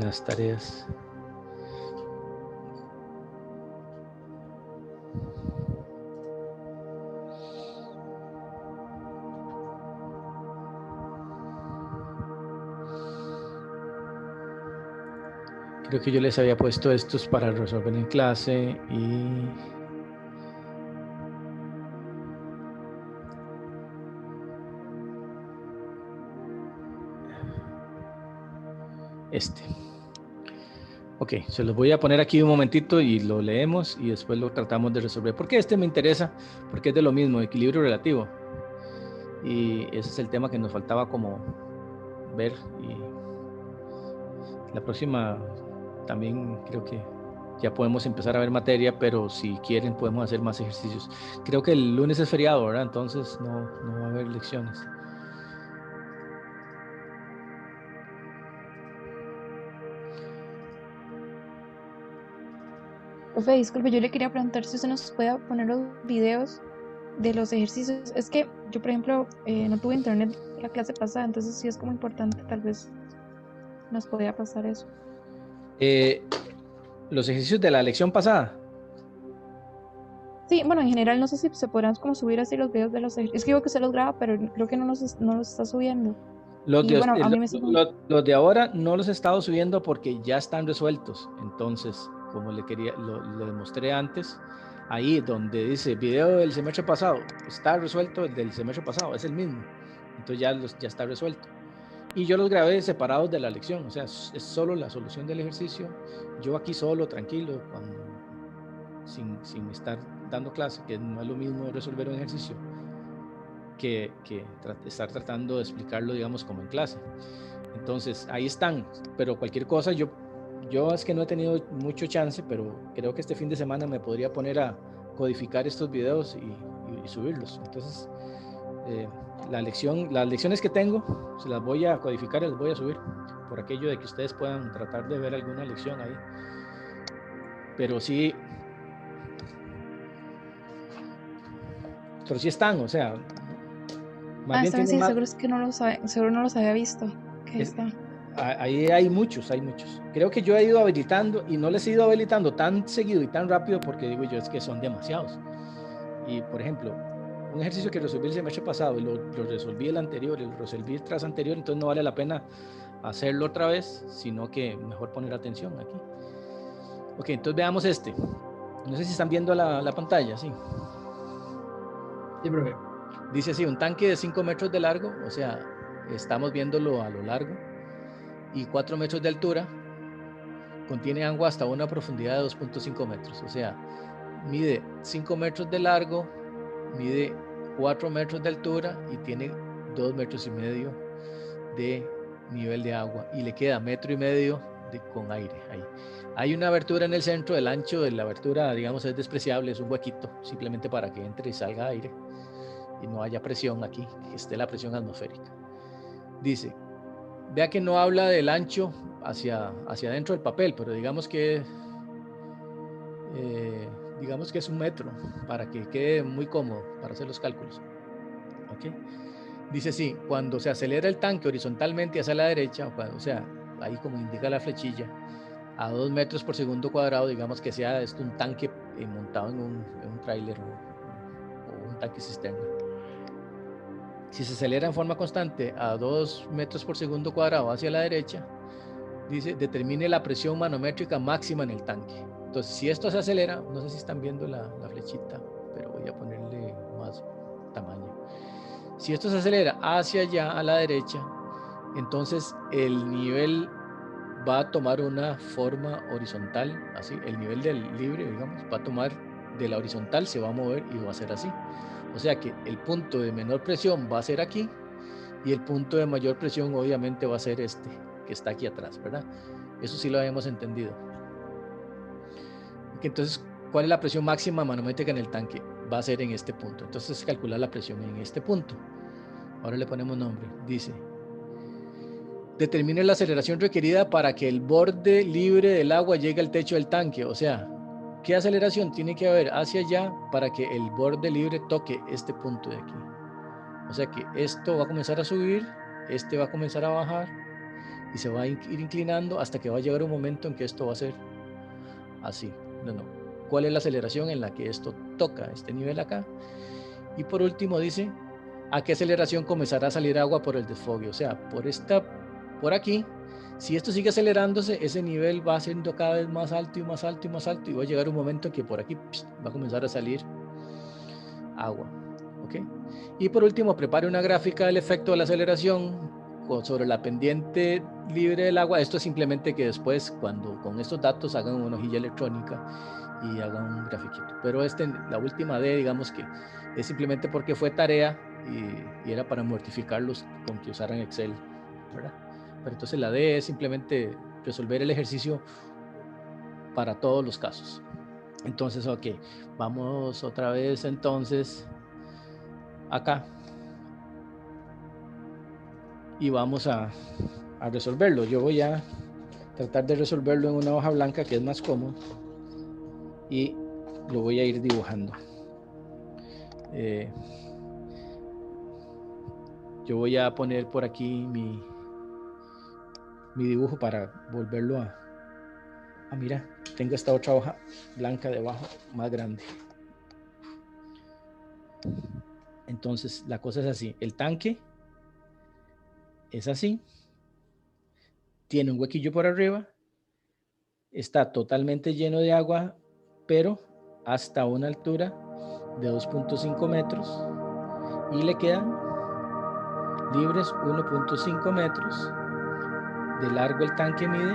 Speaker 1: las tareas. Creo que yo les había puesto estos para resolver en clase y este. Ok, se los voy a poner aquí un momentito y lo leemos y después lo tratamos de resolver. ¿Por qué este me interesa? Porque es de lo mismo, equilibrio relativo. Y ese es el tema que nos faltaba como ver. Y la próxima también creo que ya podemos empezar a ver materia, pero si quieren podemos hacer más ejercicios. Creo que el lunes es feriado, ¿verdad? Entonces no va a haber lecciones.
Speaker 5: Profe, disculpe, yo le quería preguntar si usted nos puede poner los videos de los ejercicios. Es que yo, por ejemplo, no tuve internet la clase pasada, entonces sí es como importante, tal vez nos podía pasar eso.
Speaker 1: Los ejercicios de la lección pasada.
Speaker 5: Sí, bueno, en general no sé si se podrán como subir así los videos de los ejercicios. Es que digo que se los graba, pero creo que no los está subiendo.
Speaker 1: Los
Speaker 5: Y bueno, a mí me
Speaker 1: los de ahora no los he estado subiendo porque ya están resueltos. Entonces, como lo demostré antes, ahí donde dice video del semestre pasado, está resuelto el del semestre pasado, es el mismo. Entonces ya está resuelto. Y yo los grabé separados de la lección, o sea, es solo la solución del ejercicio. Yo aquí solo, tranquilo, sin estar dando clase, que no es lo mismo resolver un ejercicio que estar tratando de explicarlo, digamos, como en clase. Entonces, ahí están, pero cualquier cosa, yo es que no he tenido mucho chance, pero creo que este fin de semana me podría poner a codificar estos videos y subirlos. Entonces, las lecciones que tengo, se las voy a codificar y las voy a subir, por aquello de que ustedes puedan tratar de ver alguna lección ahí. Pero sí están, o sea, más bien
Speaker 5: sí,
Speaker 1: más,
Speaker 5: seguro es que seguro no los había visto. Que está.
Speaker 1: Ahí hay muchos. Creo que yo he ido habilitando y no les he ido habilitando tan seguido y tan rápido porque digo yo, es que son demasiados. Y por ejemplo, un ejercicio que resolví el semestre pasado y lo resolví el anterior y lo resolví el tras anterior, entonces no vale la pena hacerlo otra vez, sino que mejor poner atención aquí. Ok, entonces veamos este. No sé si están viendo la pantalla, sí.
Speaker 2: Sí, profe.
Speaker 1: Dice así, un tanque de 5 metros de largo, o sea, estamos viéndolo a lo largo, y 4 metros de altura, contiene agua hasta una profundidad de 2.5 metros, o sea, mide 5 metros de largo, mide 4 metros de altura y tiene 2,5 metros de nivel de agua y le queda 1,5 metros con aire ahí. Hay una abertura en el centro, el ancho de la abertura, digamos, es despreciable, es un huequito, simplemente para que entre y salga aire y no haya presión aquí, que esté la presión atmosférica. Dice, vea que no habla del ancho hacia adentro del papel, pero digamos que es 1 metro para que quede muy cómodo para hacer los cálculos. ¿Okay? Dice sí, cuando se acelera el tanque horizontalmente hacia la derecha, o sea, ahí como indica la flechilla, a 2 metros por segundo cuadrado, digamos que sea esto un tanque montado en un tráiler o un tanque cisterna. Si se acelera en forma constante a 2 metros por segundo cuadrado hacia la derecha, dice, determine la presión manométrica máxima en el tanque. Entonces, si esto se acelera, no sé si están viendo la flechita, pero voy a ponerle más Si esto se acelera hacia allá a la derecha, entonces el nivel va a tomar una forma horizontal, así, el nivel del libre, digamos, va a tomar de la horizontal, se va a mover y va a ser así. O sea que el punto de menor presión va a ser aquí y el punto de mayor presión obviamente va a ser este, que está aquí atrás, ¿verdad? Eso sí lo habíamos entendido. Entonces, ¿cuál es la presión máxima manométrica en el tanque? Va a ser en este punto. Entonces, calcular la presión en este punto. Ahora le ponemos nombre. Dice, determine la aceleración requerida para que el borde libre del agua llegue al techo del tanque. O sea, ¿qué aceleración tiene que haber hacia allá para que el borde libre toque este punto de aquí? O sea que esto va a comenzar a subir, este va a comenzar a bajar y se va a ir inclinando hasta que va a llegar un momento en que esto va a ser así. ¿Cuál es la aceleración en la que esto toca este nivel acá? Y por último dice, ¿a qué aceleración comenzará a salir agua por el desfogue? O sea, por aquí, si esto sigue acelerándose, ese nivel va siendo cada vez más alto y más alto y más alto y va a llegar un momento en que por aquí va a comenzar a salir agua. ¿Ok? Y por último, prepare una gráfica del efecto de la aceleración sobre la pendiente libre del agua. Esto es simplemente que después, cuando con estos datos hagan una hojilla electrónica y hagan un grafiquito. Pero la última D, digamos que es simplemente porque fue tarea y era para mortificarlos con que usaran Excel, ¿verdad? Pero entonces la D es simplemente resolver el ejercicio para todos los casos. Entonces, ok, vamos otra vez entonces acá y vamos a resolverlo. Yo voy a tratar de resolverlo en una hoja blanca que es más cómodo y lo voy a ir dibujando. Yo voy a poner por aquí mi dibujo para volverlo a mirar. Tengo esta otra hoja blanca debajo más grande. Entonces la cosa es así, el tanque es así, tiene un huequillo por arriba, está totalmente lleno de agua, pero hasta una altura de 2.5 metros y le quedan libres 1.5 metros. De largo el tanque mide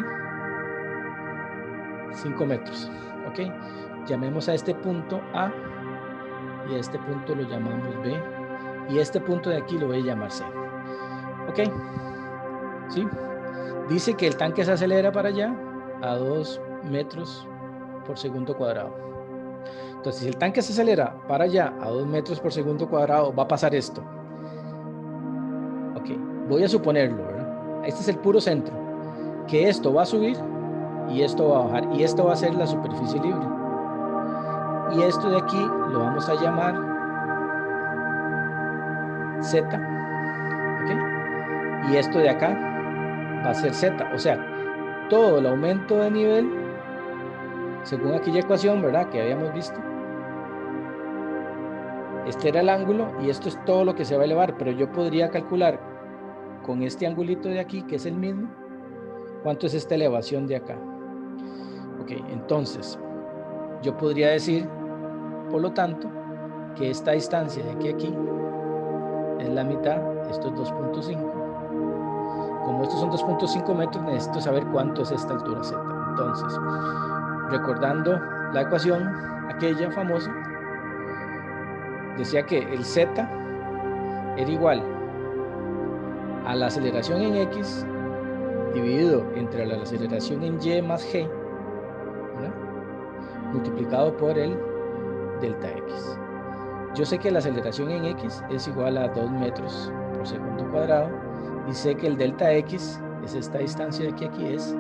Speaker 1: 5 metros. Ok, llamemos a este punto A y a este punto lo llamamos B y este punto de aquí lo voy a llamar C. Ok, ¿sí? Dice que el tanque se acelera para allá a 2 metros por segundo cuadrado. Entonces, si el tanque se acelera para allá a 2 metros por segundo cuadrado, va a pasar esto. Ok, voy a suponerlo, ¿verdad? Este es el puro centro. Que esto va a subir y esto va a bajar. Y esto va a ser la superficie libre. Y esto de aquí lo vamos a llamar Z. ¿Ok? Y esto de acá va a ser Z. O sea, todo el aumento de nivel, según aquella ecuación, ¿verdad? Que habíamos visto. Este era el ángulo y esto es todo lo que se va a elevar. Pero yo podría calcular con este angulito de aquí, que es el mismo, ¿cuánto es esta elevación de acá? Ok, entonces, yo podría decir, por lo tanto, que esta distancia de aquí a aquí es la mitad, esto es 2.5. Como estos son 2.5 metros, necesito saber cuánto es esta altura Z. Entonces, recordando la ecuación, aquella famosa, decía que el Z era igual a la aceleración en X dividido entre la aceleración en Y más G, ¿verdad? Multiplicado por el delta X. Yo sé que la aceleración en X es igual a 2 metros por segundo cuadrado y sé que el delta X es esta distancia de aquí a aquí, es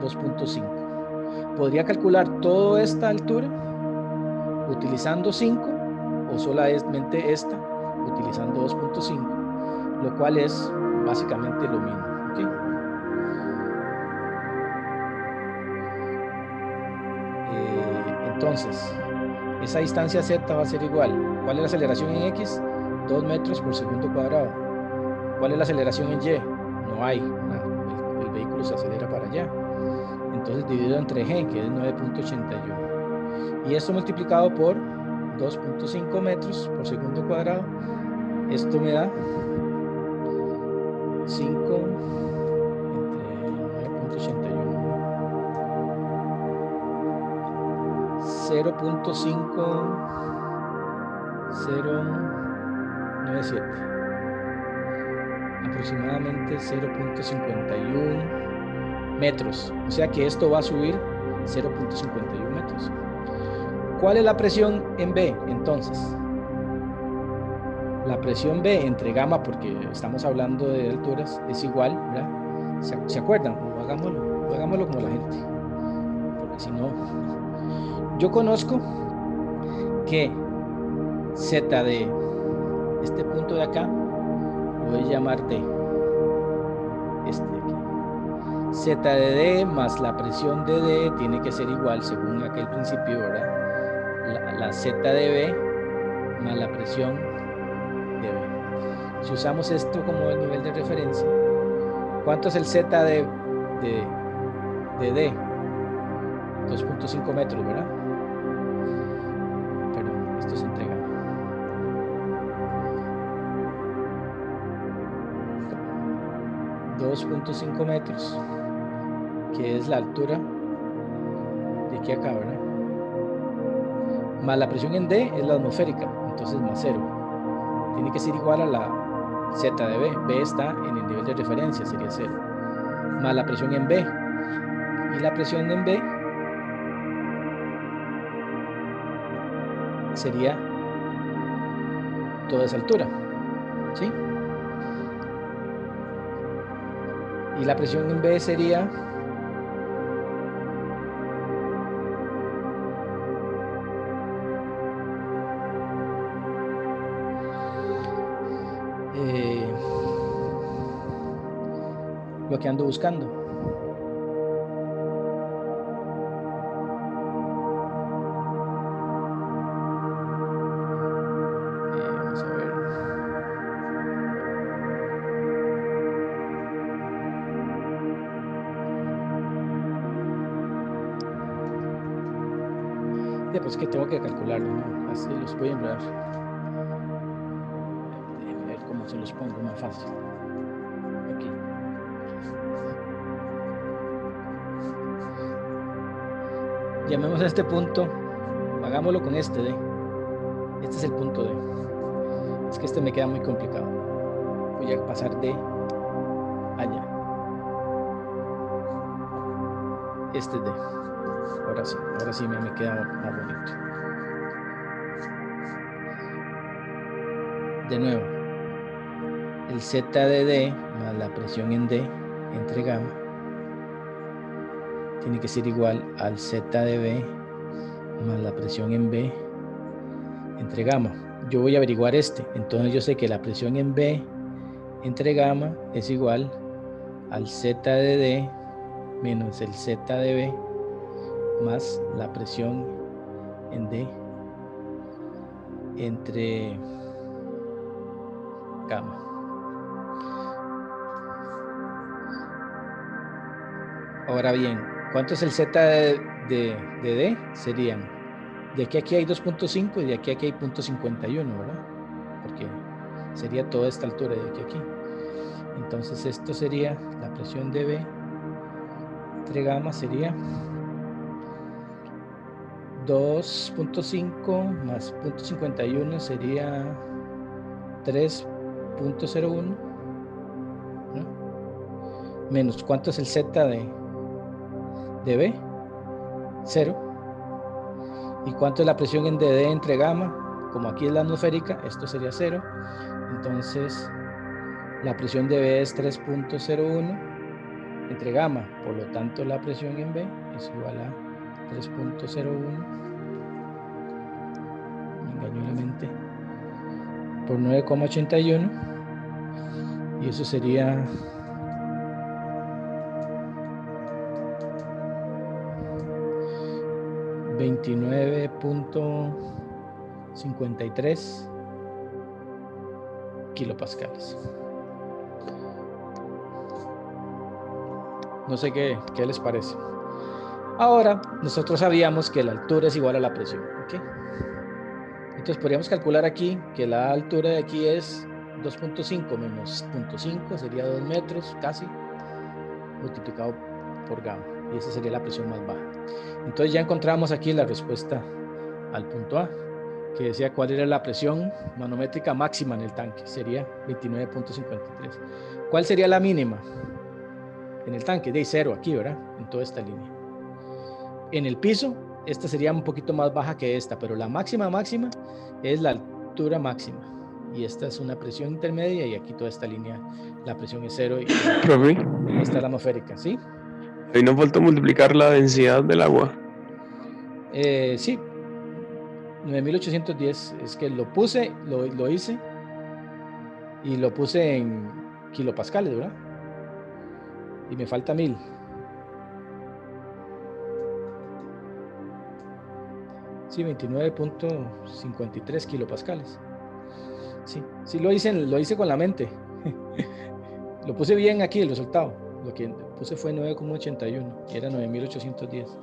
Speaker 1: 2.5. ¿Podría calcular toda esta altura utilizando 5 o solamente esta utilizando 2.5? Lo cual es básicamente lo mismo. ¿Okay? Entonces, esa distancia Z va a ser igual. ¿Cuál es la aceleración en X? 2 metros por segundo cuadrado. ¿Cuál es la aceleración en Y? No hay. El vehículo se acelera para allá. Entonces dividido entre G, que es 9.81. Y esto multiplicado por 2.5 metros por segundo cuadrado Esto me da 5 entre 9.81. 0.5097, aproximadamente 0.51 metros, o sea que esto va a subir 0.51 metros. ¿Cuál es la presión en B entonces? La presión B entre gamma, porque estamos hablando de alturas, es igual, ¿verdad? ¿Se acuerdan? Hagámoslo como la gente, porque si no, yo conozco que Z de este punto de acá lo voy a llamar D, este de aquí. Z de D más la presión de D tiene que ser igual, según aquel principio, ¿verdad? La Z de B más la presión de B. Si usamos esto como el nivel de referencia, ¿cuánto es el Z de D? 2.5 metros, ¿verdad? Pero esto se entrega. 2.5 metros, que es la altura de aquí a acá, ¿verdad? Más la presión en D es la atmosférica, entonces más 0. Tiene que ser igual a la Z de B. B está en el nivel de referencia, sería 0. Más la presión en B. Y la presión en B sería toda esa altura, ¿sí? Y la presión en B sería lo que ando buscando. Vamos a ver. Ya, pues que tengo que calcularlo, ¿no? Así los voy a enviar. Déjenme ver cómo se los pongo más fácil. Aquí. Llamemos a este punto, hagámoslo con este D. Este es el punto D. Es que este me queda muy complicado. Voy a pasar de allá. Este es D. Ahora sí me queda más bonito. De nuevo, el Z de D más la presión en D entre gamma tiene que ser igual al Z de B más la presión en B entre gamma. Yo voy a averiguar entonces yo sé que la presión en B entre gamma es igual al Z de D menos el Z de B más la presión en D entre gamma. Ahora bien, ¿cuánto es el Z de D? Serían, de aquí hay 2.5 y de aquí hay 0.51, ¿verdad? Porque sería toda esta altura de aquí a aquí. Entonces esto sería la presión de B entre gamma sería 2.5 más 0.51 sería 3.01, ¿no? Menos, ¿cuánto es el Z de B? 0. ¿Y cuánto es la presión en DD entre gamma? Como aquí es la atmosférica, esto sería 0. Entonces, la presión de B es 3.01 entre gamma. Por lo tanto, la presión en B es igual a 3.01. Me engañó la mente. Por 9,81. Y eso sería 29.53 kilopascales. No sé qué les parece. Ahora, nosotros sabíamos que la altura es igual a la presión, ¿ok? Entonces podríamos calcular aquí que la altura de aquí es 2.5 menos 0.5 sería 2 metros casi, multiplicado por gamma. Y esa sería la presión más baja. Entonces ya encontramos aquí la respuesta al punto A, que decía cuál era la presión manométrica máxima en el tanque. Sería 29.53. ¿Cuál sería la mínima en el tanque? De 0 aquí, ¿verdad? En toda esta línea. En el piso, esta sería un poquito más baja que esta, pero la máxima es la altura máxima. Y esta es una presión intermedia y aquí toda esta línea, la presión es 0 y
Speaker 4: Profe,
Speaker 1: esta es la atmosférica, ¿sí?
Speaker 4: ahí no falta multiplicar la densidad del agua.
Speaker 1: Sí, 9810, es que lo puse, lo hice y lo puse en kilopascales, ¿verdad? Y me falta 1000. Sí, 29.53 kilopascales. Sí, lo hice con la mente. Lo puse bien aquí el resultado. Lo que puse fue 9,81 y era 9810.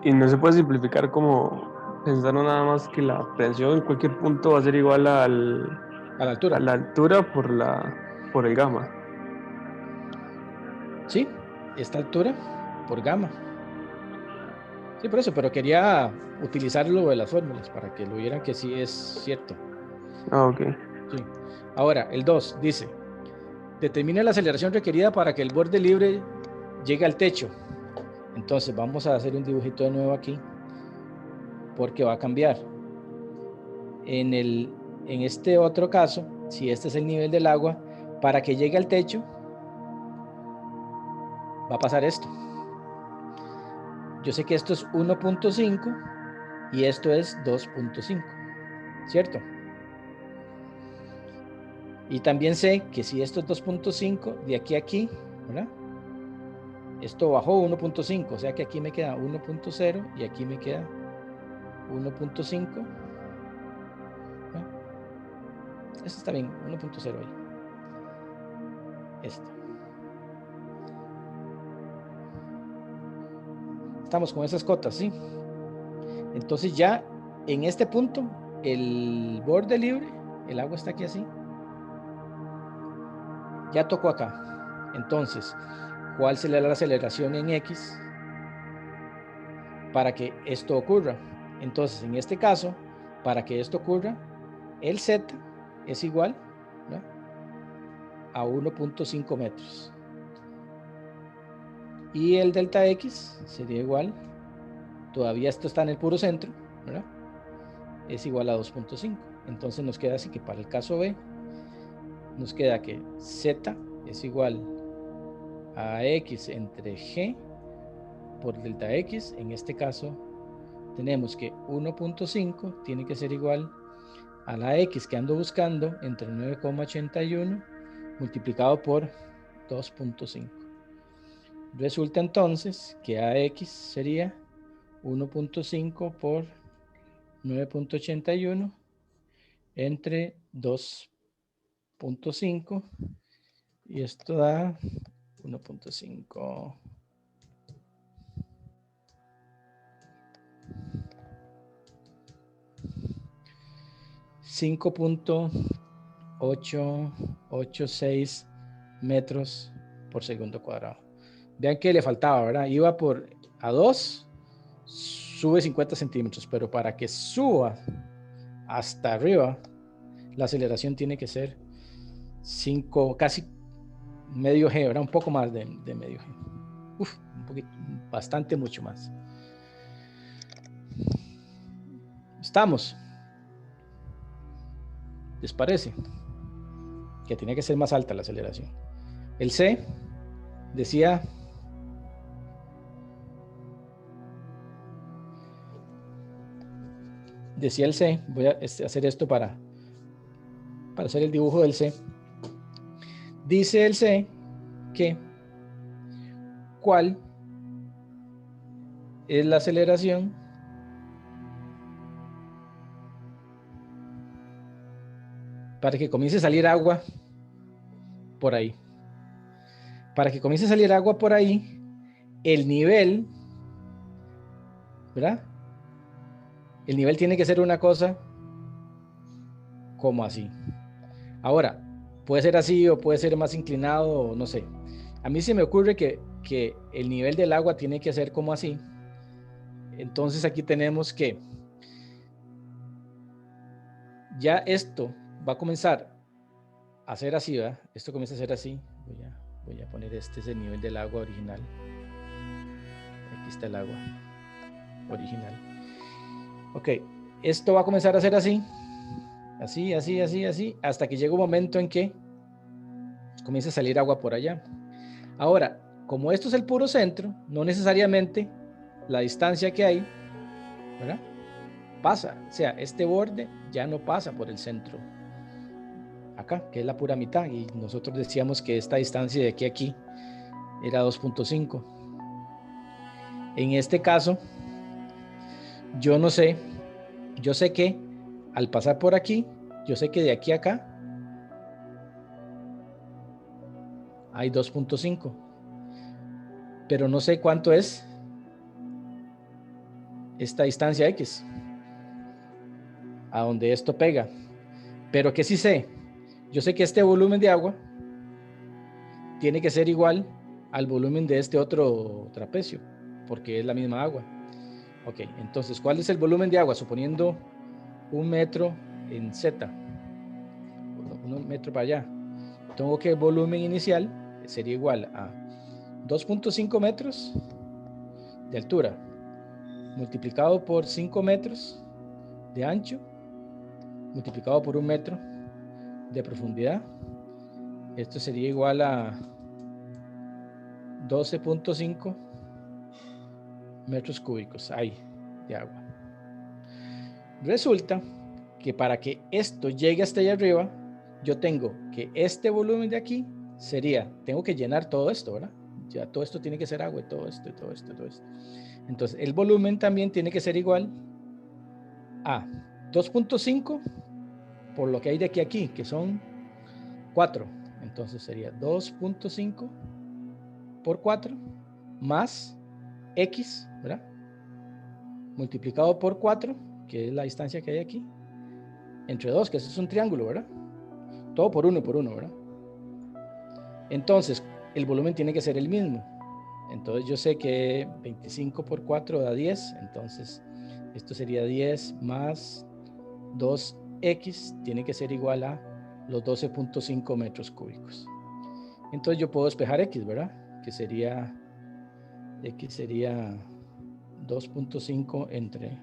Speaker 4: Y no se puede simplificar como pensando nada más que la presión en cualquier punto va a ser igual
Speaker 1: A la altura.
Speaker 4: a la altura por el gamma.
Speaker 1: Sí, esta altura por gamma. Sí, por eso, pero quería utilizarlo de las fórmulas para que lo vieran que sí es cierto.
Speaker 4: Ah, ok.
Speaker 1: Sí. Ahora, el 2 dice, determina la aceleración requerida para que el borde libre llegue al techo. Entonces vamos a hacer un dibujito de nuevo aquí, porque va a cambiar. En este otro caso, si este es el nivel del agua, para que llegue al techo, va a pasar esto. Yo sé que esto es 1.5 y esto es 2.5, ¿cierto? Y también sé que si esto es 2.5, de aquí a aquí, ¿verdad? Esto bajó 1.5, o sea que aquí me queda 1.0 y aquí me queda 1.5. Esto está bien, 1.0 ahí. Esto. Estamos con esas cotas, ¿sí? Entonces ya en este punto, el borde libre, el agua está aquí así. Ya tocó acá. Entonces, ¿cuál será la aceleración en X para que esto ocurra? Entonces, en este caso, para que esto ocurra, el Z es igual, ¿no?, a 1.5 metros. Y el delta X sería igual, todavía esto está en el puro centro, ¿verdad?, es igual a 2.5. Entonces nos queda así que para el caso B, nos queda que Z es igual a X entre G por delta X. En este caso tenemos que 1.5 tiene que ser igual a la X que ando buscando entre 9,81 multiplicado por 2.5. Resulta entonces que AX sería 1.5 por 9.81 entre 2.5 y esto da 1.5 5.886 metros por segundo cuadrado. Vean que le faltaba, ¿verdad? Iba a 2, sube 50 centímetros, pero para que suba hasta arriba, la aceleración tiene que ser 5, casi medio G, ¿verdad? Un poco más de medio G. Un poquito, bastante, mucho más. ¿Estamos? ¿Les parece? Que tenía que ser más alta la aceleración. El C decía el C, voy a hacer esto para hacer el dibujo del C. Dice el C que ¿cuál es la aceleración para que comience a salir agua por ahí? Para que comience a salir agua por ahí, el nivel, ¿verdad? El nivel tiene que ser una cosa como así. Ahora, puede ser así o puede ser más inclinado, no sé. A mí se me ocurre que el nivel del agua tiene que ser como así. Entonces aquí tenemos que ya esto va a comenzar a ser así, ¿verdad? Esto comienza a ser así. Voy a poner este es el nivel del agua original. Aquí está el agua original. Ok, esto va a comenzar a ser así. Así, así, así, así, hasta que llega un momento en que comienza a salir agua por allá. Ahora, como esto es el puro centro, no necesariamente la distancia que hay, ¿verdad? Pasa, o sea, este borde ya no pasa por el centro, acá, que es la pura mitad, y nosotros decíamos que esta distancia de aquí a aquí era 2.5. En este caso, yo no sé, yo sé que al pasar por aquí, yo sé que de aquí a acá hay 2.5, pero no sé cuánto es esta distancia X, a donde esto pega. Pero que sí sé, yo sé que este volumen de agua tiene que ser igual al volumen de este otro trapecio, porque es la misma agua. Ok, entonces, ¿cuál es el volumen de agua? Suponiendo 1 metro en Z, 1 metro para allá. Tengo que el volumen inicial sería igual a 2.5 metros de altura, multiplicado por 5 metros de ancho, multiplicado por 1 metro de profundidad. Esto sería igual a 12.5 metros cúbicos ahí de agua. Resulta que para que esto llegue hasta allá arriba, yo tengo que este volumen de aquí sería, tengo que llenar todo esto, ¿verdad? Ya todo esto tiene que ser agua, todo esto, todo esto, todo esto. Entonces, el volumen también tiene que ser igual a 2.5 por lo que hay de aquí a aquí, que son 4. Entonces sería 2.5 por 4 más X, ¿verdad? Multiplicado por 4, que es la distancia que hay aquí, entre 2, que eso es un triángulo, ¿verdad? Todo por 1 y por 1, ¿verdad? Entonces, el volumen tiene que ser el mismo. Entonces, yo sé que 25 por 4 da 10. Entonces, esto sería 10 más 2x, tiene que ser igual a los 12.5 metros cúbicos. Entonces, yo puedo despejar x, ¿verdad? Que sería, x sería 2.5 entre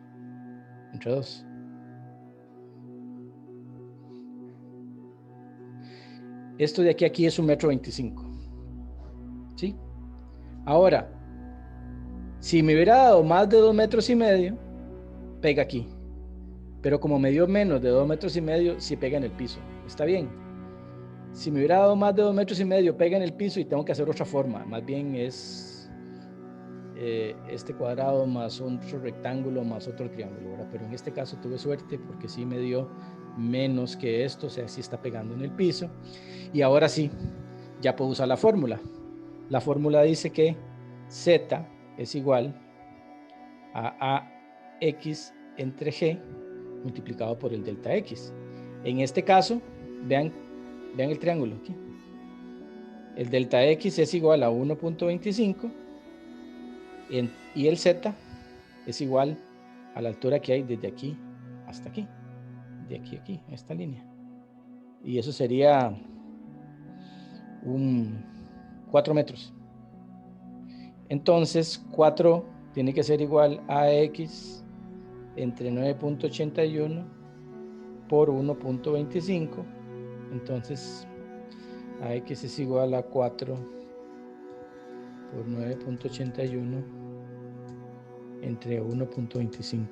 Speaker 1: 2. Esto de aquí a aquí es 1,25 m. ¿Sí? Ahora, si me hubiera dado más de 2,5 metros, pega aquí. Pero como me dio menos de 2,5 metros, sí pega en el piso. Está bien. Si me hubiera dado más de 2,5 metros, pega en el piso y tengo que hacer otra forma. Más bien es este cuadrado más otro rectángulo más otro triángulo, ¿verdad? Pero en este caso tuve suerte porque sí me dio menos que esto, o sea, sí está pegando en el piso. Y ahora sí, ya puedo usar la fórmula. La fórmula dice que Z es igual a AX entre G multiplicado por el delta X. En este caso, vean el triángulo aquí. El delta X es igual a 1.25 y el Z es igual a la altura que hay desde aquí hasta aquí. De aquí a aquí, a esta línea. Y eso sería 4 metros. Entonces, 4 tiene que ser igual a X entre 9.81 por 1.25. Entonces, AX es igual a 4 por 9.81 entre 1.25.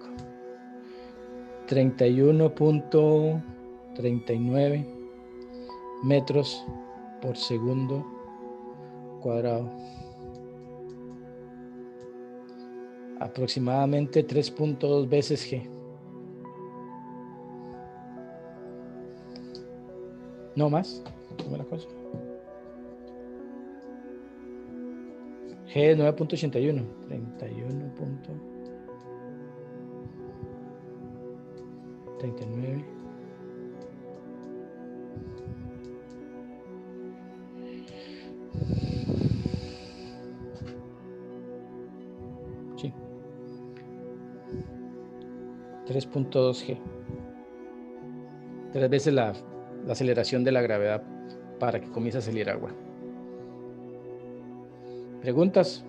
Speaker 1: 31.39 metros por segundo cuadrado. Aproximadamente 3.2 veces G. No más. ¿Cómo es la cosa? G es 9.81. 31.39 3.2 G. 3 veces la aceleración de la gravedad para que comience a salir agua. ¿Preguntas?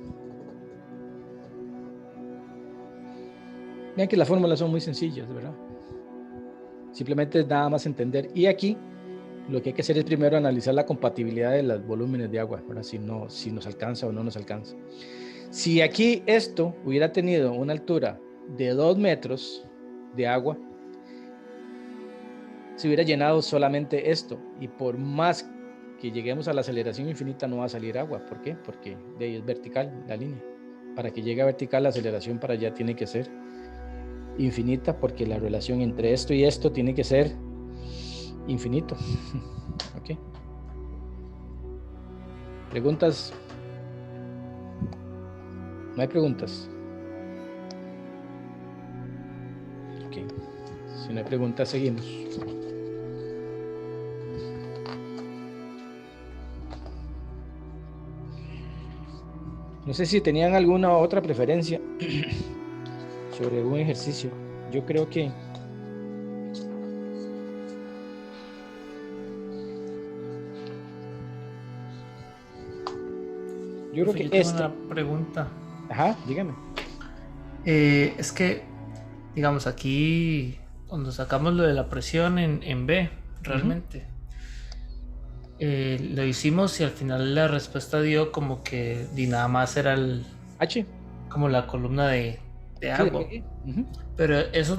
Speaker 1: Vean que las fórmulas son muy sencillas, ¿verdad? Simplemente es nada más entender. Y aquí lo que hay que hacer es primero analizar la compatibilidad de los volúmenes de agua, ¿verdad? Si nos alcanza o no nos alcanza. Si aquí esto hubiera tenido una altura de 2 metros de agua, se hubiera llenado solamente esto, y por más que lleguemos a la aceleración infinita no va a salir agua. ¿Por qué? Porque de ahí es vertical la línea. Para que llegue a vertical, la aceleración para allá tiene que ser infinita, porque la relación entre esto y esto tiene que ser infinito. ¿Ok? ¿Preguntas? ¿No hay preguntas? Ok. Si no hay preguntas, seguimos. No sé si tenían alguna otra preferencia sobre un ejercicio. Yo creo que
Speaker 6: Yo tengo una pregunta.
Speaker 1: Ajá, dígame.
Speaker 6: Es que, digamos, aquí, cuando sacamos lo de la presión en B, realmente, lo hicimos y al final la respuesta dio como que nada más era el
Speaker 1: H,
Speaker 6: como la columna de agua. Pero eso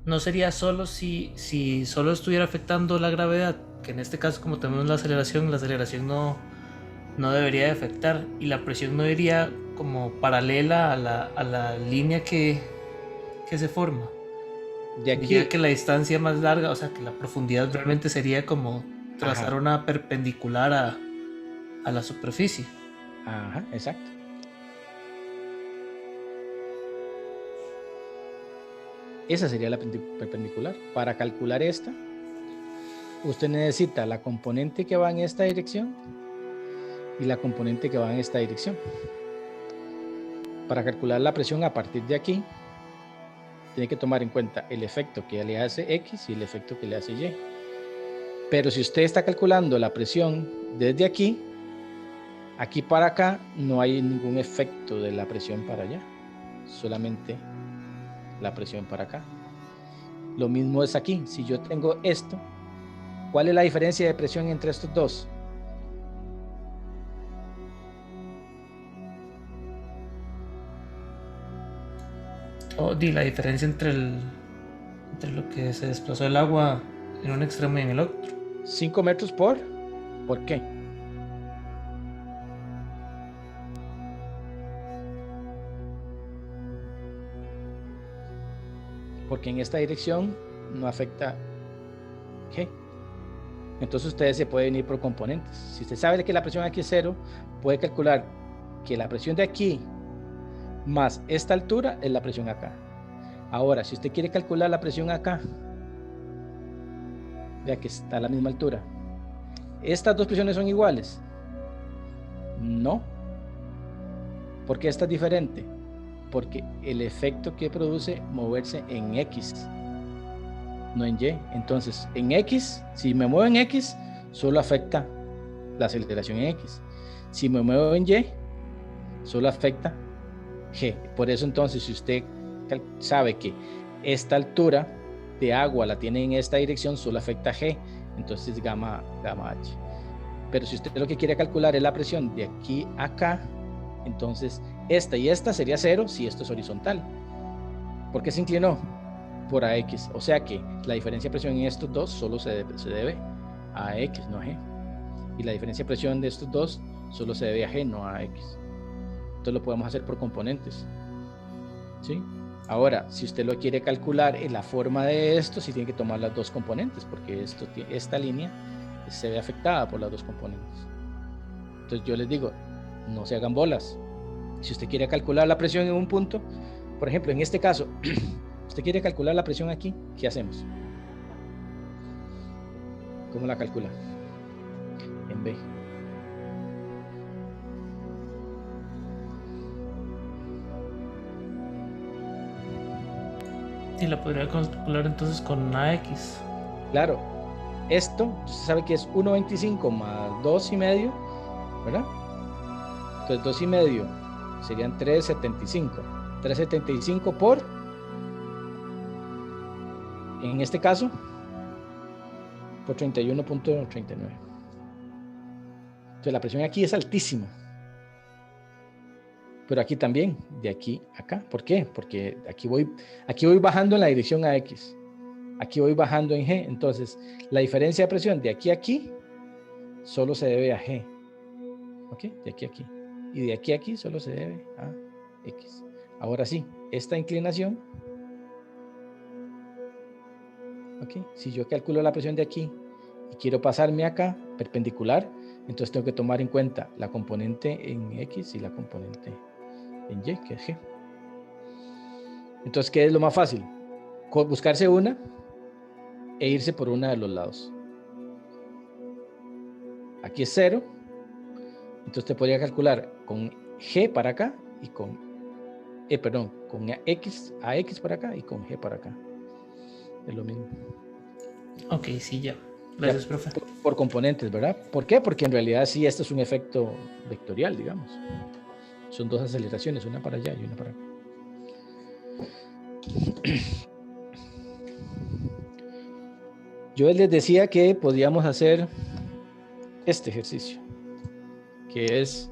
Speaker 6: no sería solo si solo estuviera afectando la gravedad, que en este caso, como tenemos la aceleración no debería de afectar, y la presión no iría como paralela a la línea que se forma.
Speaker 1: De aquí,
Speaker 6: ya que la distancia más larga, o sea que la profundidad realmente sería como trazar una perpendicular a la superficie.
Speaker 1: Ajá, exacto. Esa sería la perpendicular. Para calcular esta, usted necesita la componente que va en esta dirección y la componente que va en esta dirección. Para calcular la presión a partir de aquí, tiene que tomar en cuenta el efecto que le hace X y el efecto que le hace Y. Pero si usted está calculando la presión desde aquí para acá, no hay ningún efecto de la presión para allá, solamente la presión para acá. Lo mismo es aquí. Si yo tengo esto, ¿cuál es la diferencia de presión entre estos dos?
Speaker 6: La diferencia entre lo que se desplazó el agua en un extremo y en el otro.
Speaker 1: 5 metros ¿por qué? Porque en esta dirección no afecta G. Entonces ustedes se pueden ir por componentes. Si usted sabe que la presión aquí es 0, puede calcular que la presión de aquí más esta altura es la presión acá. Ahora, si usted quiere calcular la presión acá, vea que está a la misma altura. ¿Estas dos presiones son iguales? No. ¿Por qué esta es diferente? Porque el efecto que produce moverse en X, no en Y. Entonces, en X, si me muevo en X, solo afecta la aceleración en X. Si me muevo en Y, solo afecta G. Por eso entonces, si usted sabe que esta altura de agua la tiene en esta dirección, solo afecta G, entonces gamma H. Pero si usted lo que quiere calcular es la presión de aquí a acá, entonces esta y esta sería 0 si esto es horizontal. ¿Por qué se inclinó? Por AX. O sea que la diferencia de presión en estos dos solo se debe a X, no a G. Y la diferencia de presión de estos dos solo se debe a G, no a X. Entonces lo podemos hacer por componentes. ¿Sí? Ahora, si usted lo quiere calcular en la forma de esto, sí tiene que tomar las dos componentes, porque esta línea se ve afectada por las dos componentes. Entonces yo les digo, no se hagan bolas. Si usted quiere calcular la presión en un punto, por ejemplo, en este caso, usted quiere calcular la presión aquí, ¿qué hacemos? ¿Cómo la calcula? En B.
Speaker 6: Y la podría calcular entonces con AX.
Speaker 1: Claro, esto, usted sabe que es 1.25 más 2,5, ¿verdad? Entonces 2,5 serían 3.75. 3.75 por, en este caso, por 31.39. Entonces la presión aquí es altísima. Pero aquí también, de aquí a acá. ¿Por qué? Porque aquí voy bajando en la dirección AX. Aquí voy bajando en G. Entonces, la diferencia de presión de aquí a aquí solo se debe a G. ¿Ok? De aquí a aquí. Y de aquí a aquí solo se debe a X. Ahora sí, esta inclinación. ¿Ok? Si yo calculo la presión de aquí y quiero pasarme acá, perpendicular, entonces tengo que tomar en cuenta la componente en X y la componente en Y, que es G. Entonces, ¿qué es lo más fácil? Buscarse una e irse por una de los lados. Aquí es 0. Entonces te podría calcular con G para acá y con con AX para acá y con G para acá. Es lo mismo.
Speaker 6: Ok, sí, ya. Gracias,
Speaker 1: Ya,
Speaker 6: profe.
Speaker 1: por componentes, ¿verdad? ¿Por qué? Porque en realidad sí, esto es un efecto vectorial, digamos. Son dos aceleraciones, una para allá y una para acá. Yo les decía que podíamos hacer este ejercicio, que es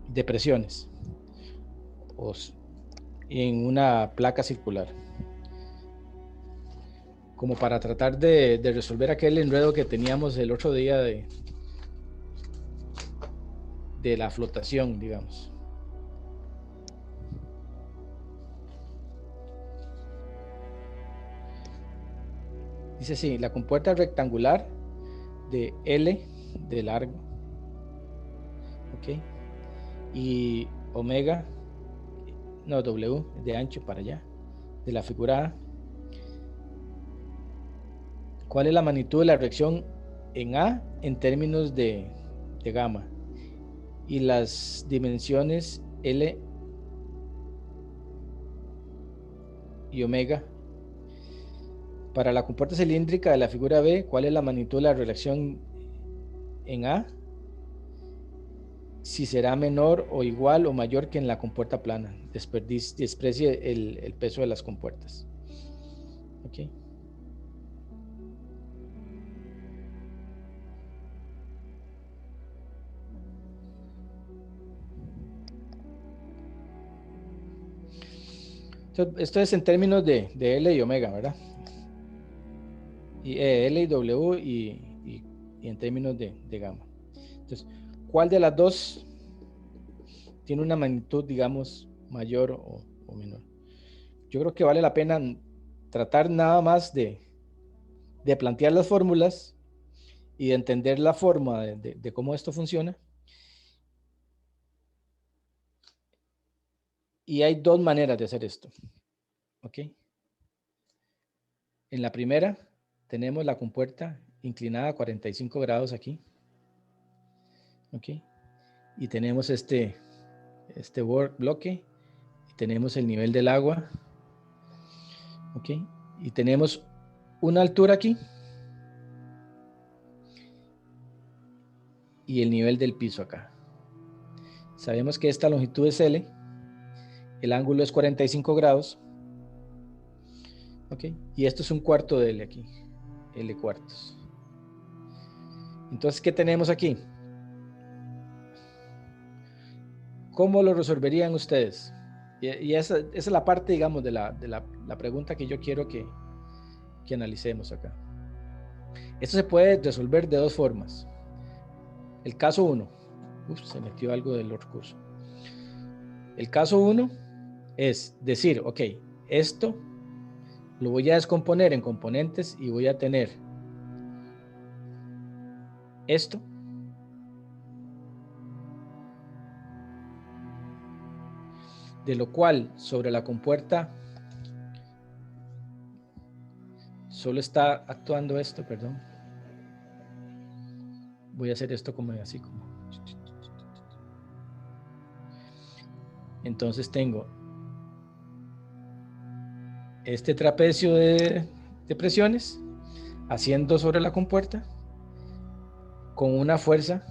Speaker 1: de presiones en una placa circular, como para tratar de resolver aquel enredo que teníamos el otro día de la flotación, digamos. Dice así, la compuerta rectangular de L de largo, ¿ok? Y omega, no, W de ancho para allá, de la figura A. ¿Cuál es la magnitud de la reacción en A en términos de gamma? Y las dimensiones L y omega. Para la compuerta cilíndrica de la figura B, ¿cuál es la magnitud de la reacción en A? Si será menor o igual o mayor que en la compuerta plana. Desprecie el peso de las compuertas. ¿Ok? Esto es en términos de L y omega, ¿verdad? Y L y W y en términos de gamma. Entonces, ¿cuál de las dos tiene una magnitud, digamos, mayor o menor? Yo creo que vale la pena tratar nada más de plantear las fórmulas y de entender la forma de cómo esto funciona. Y hay dos maneras de hacer esto. ¿Ok? En la primera, tenemos la compuerta inclinada a 45 grados aquí. ¿Ok? Y tenemos este bloque. Y tenemos el nivel del agua. ¿Ok? Y tenemos una altura aquí. Y el nivel del piso acá. Sabemos que esta longitud es L. El ángulo es 45 grados. ¿Ok? Y esto es un cuarto de L aquí. L cuartos. Entonces, ¿qué tenemos aquí? ¿Cómo lo resolverían ustedes? Y esa es la parte, digamos, de la pregunta que yo quiero que analicemos acá. Esto se puede resolver de dos formas. El caso 1. Se metió algo del otro curso. El caso 1 es decir, ok, esto lo voy a descomponer en componentes y voy a tener esto. De lo cual sobre la compuerta solo está actuando esto, perdón. Voy a hacer esto como así como. Entonces tengo este trapecio de presiones haciendo sobre la compuerta con una fuerza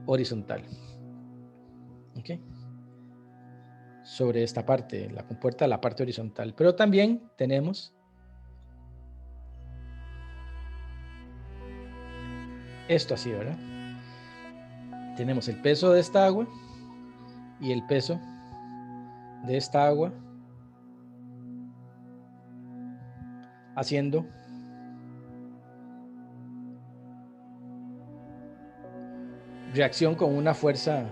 Speaker 1: horizontal. ¿Ok? Sobre esta parte, la compuerta, la parte horizontal. Pero también tenemos esto así, ¿verdad? Tenemos el peso de esta agua y el peso de esta agua haciendo reacción con una fuerza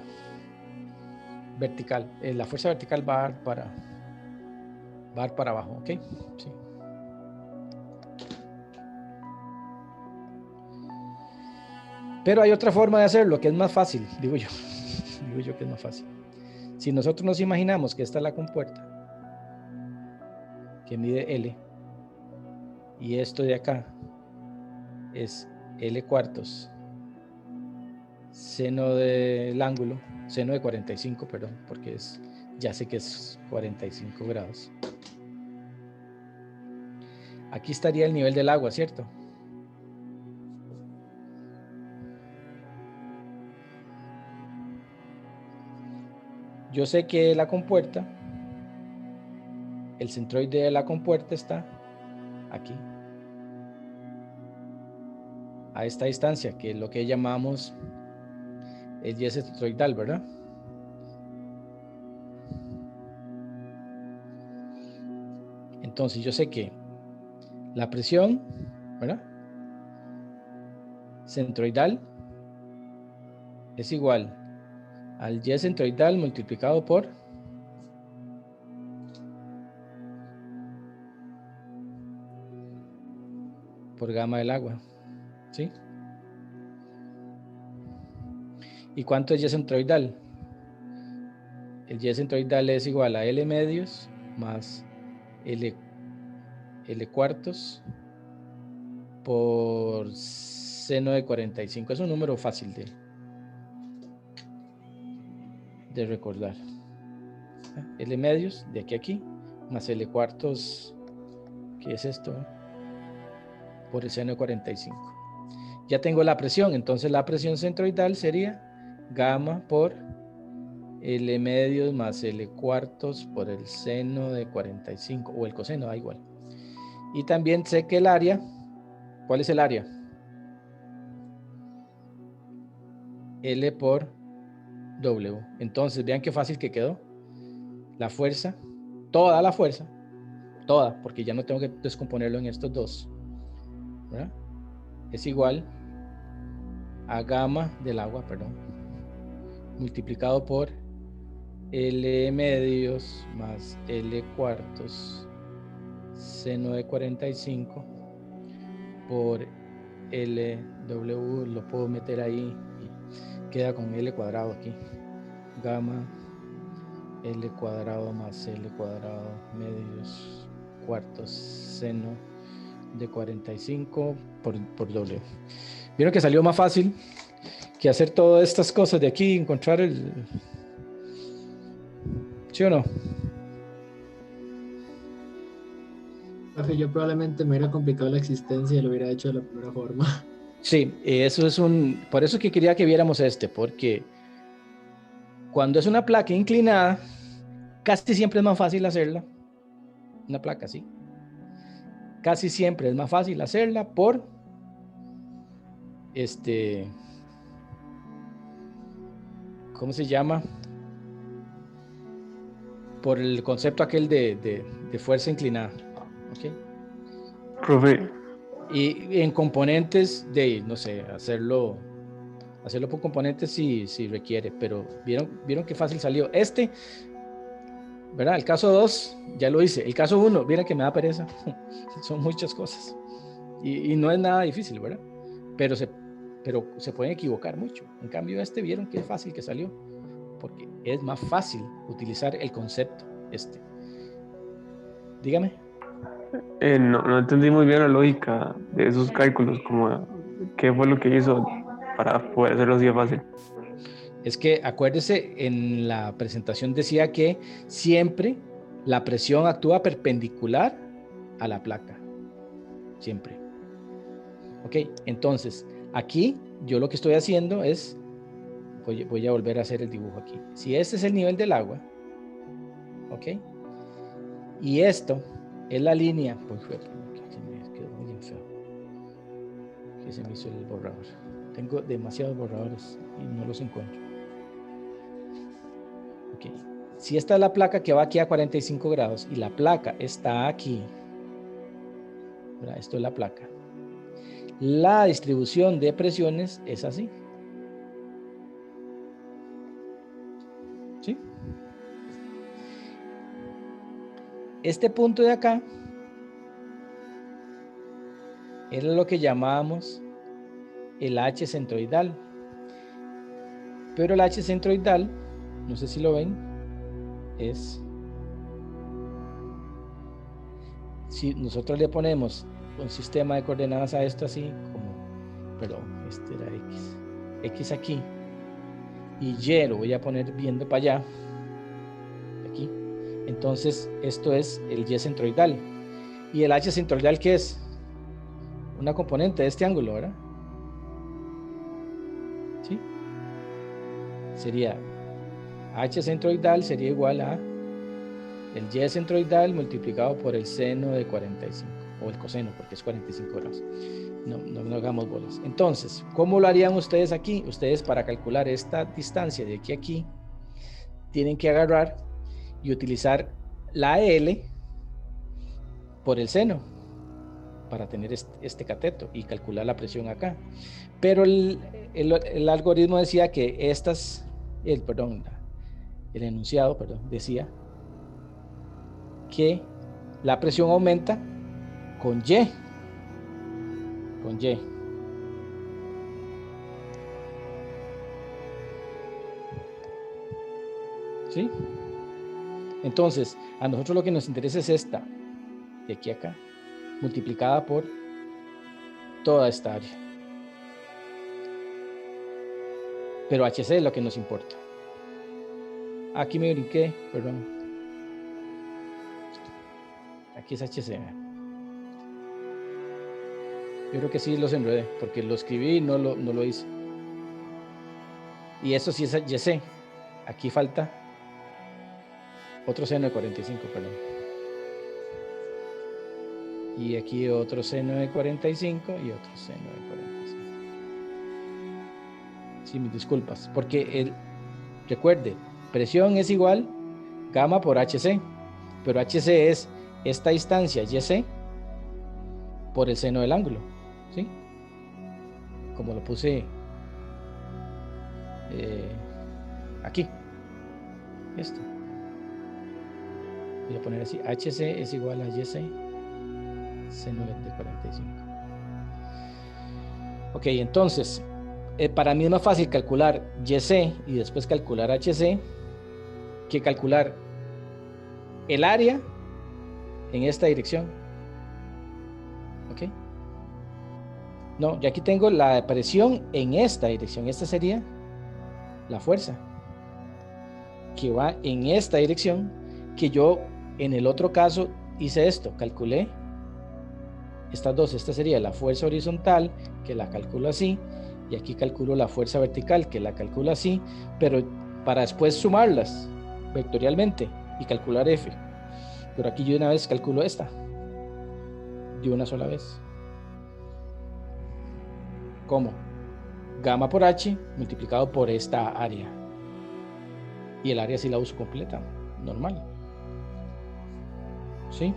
Speaker 1: vertical. La fuerza vertical va a dar para abajo, ¿ok? Sí. Pero hay otra forma de hacerlo que es más fácil, digo yo. Digo yo que es más fácil. Si nosotros nos imaginamos que esta es la compuerta que mide L y esto de acá es L cuartos seno del ángulo, seno de 45, perdón, porque ya sé que es 45 grados. Aquí estaría el nivel del agua, ¿cierto? Yo sé que la compuerta, el centroide de la compuerta está aquí, a esta distancia, que es lo que llamamos el Y centroidal, ¿verdad? Entonces yo sé que la presión, ¿verdad?, centroidal es igual al Y centroidal multiplicado por gamma del agua, ¿sí? ¿Y cuánto es Y centroidal? El Y centroidal es igual a L medios más L cuartos por seno de 45. Es un número fácil de recordar. L medios de aquí a aquí más L cuartos, ¿qué es esto? Por el seno de 45. Ya tengo la presión, entonces la presión centroidal sería gamma por L medios más L cuartos por el seno de 45, o el coseno, da igual. Y también sé que el área, ¿cuál es el área? L por W. Entonces vean qué fácil que quedó. La fuerza, toda la fuerza, toda, porque ya no tengo que descomponerlo en estos dos, ¿verdad?, es igual a gamma del agua, perdón, multiplicado por L medios más L cuartos seno de 45 por LW, lo puedo meter ahí y queda con L cuadrado aquí, gamma L cuadrado más L cuadrado medios cuartos seno de 45 por W. Vieron que salió más fácil que hacer todas estas cosas de aquí, encontrar el... ¿Sí o no?
Speaker 2: Yo probablemente me hubiera complicado la existencia y lo hubiera hecho de la primera forma.
Speaker 1: Sí, eso es por eso que quería que viéramos porque cuando es una placa inclinada, casi siempre es más fácil hacerla. Una placa así. Casi siempre es más fácil hacerla por ¿cómo se llama? Por el concepto aquel de fuerza inclinada. ¿Ok?
Speaker 4: Profe.
Speaker 1: Y en componentes no sé, hacerlo por componentes si requiere, pero vieron qué fácil salió. ¿Verdad? El caso 2 ya lo hice. El caso 1, vieron que me da pereza. Son muchas cosas. Y no es nada difícil, ¿verdad? Pero se pueden equivocar mucho. En cambio, vieron qué fácil que salió. Porque es más fácil utilizar el concepto Dígame.
Speaker 4: No entendí muy bien la lógica de esos cálculos, como qué fue lo que hizo para poder hacerlo así de fácil.
Speaker 1: Es que acuérdese, en la presentación decía que siempre La presión actúa perpendicular a la placa, siempre. Ok, entonces, aquí yo lo que estoy haciendo es, voy a volver a hacer el dibujo aquí. Si este es el nivel del agua, ok, y esto es la línea, pues quedó muy feo, que se me hizo el borrador. Tengo demasiados borradores y no los encuentro. Ok, si esta es la placa que va aquí a 45 grados y la placa está aquí, ¿verdad? Esto es la placa. La distribución de presiones es así. ¿Sí? Este punto de acá era lo que llamábamos el H centroidal. Pero el H centroidal, no sé si lo ven, es, si nosotros le ponemos un sistema de coordenadas a esto así, como, perdón, este era X aquí, y Y lo voy a poner viendo para allá, aquí, entonces esto es el Y centroidal. ¿Y el H centroidal qué es? Una componente de este ángulo, ¿verdad? ¿Sí? Sería H centroidal sería igual a el Y centroidal multiplicado por el seno de 45, o el coseno, porque es 45 grados. No hagamos bolas. Entonces, ¿cómo lo harían ustedes aquí? Ustedes, para calcular esta distancia de aquí a aquí, tienen que agarrar y utilizar la L por el seno para tener este cateto y calcular la presión acá. Pero el algoritmo decía que el enunciado, decía que la presión aumenta con Y. Con Y. ¿Sí? Entonces, a nosotros lo que nos interesa es esta, de aquí a acá, multiplicada por toda esta área. Pero HC es lo que nos importa. Aquí me brinqué, perdón. Aquí es HC. Yo creo que sí los enredé, porque lo escribí y no lo hice. Y eso sí es YC. Aquí falta otro seno de 45, perdón. Y aquí otro seno de 45 y otro seno de 45. Sí, mis disculpas, porque recuerde, presión es igual gamma por HC, pero HC es esta distancia YC por el seno del ángulo, ¿sí? Como lo puse aquí, esto. Voy a poner así, HC es igual a YC seno de 45. Ok, entonces, para mí es más fácil calcular YC y después calcular HC que calcular el área en esta dirección. Ok. No, yo aquí tengo la presión en esta dirección. Esta sería la fuerza que va en esta dirección, que yo en el otro caso hice esto, calculé estas dos. Esta sería la fuerza horizontal, que la calculo así, y aquí calculo la fuerza vertical, que la calculo así, pero para después sumarlas vectorialmente y calcular F. Pero aquí yo de una vez calculo esta, de una sola vez. ¿Cómo? Gamma por H multiplicado por esta área. Y el área sí la uso completa, normal. ¿Sí?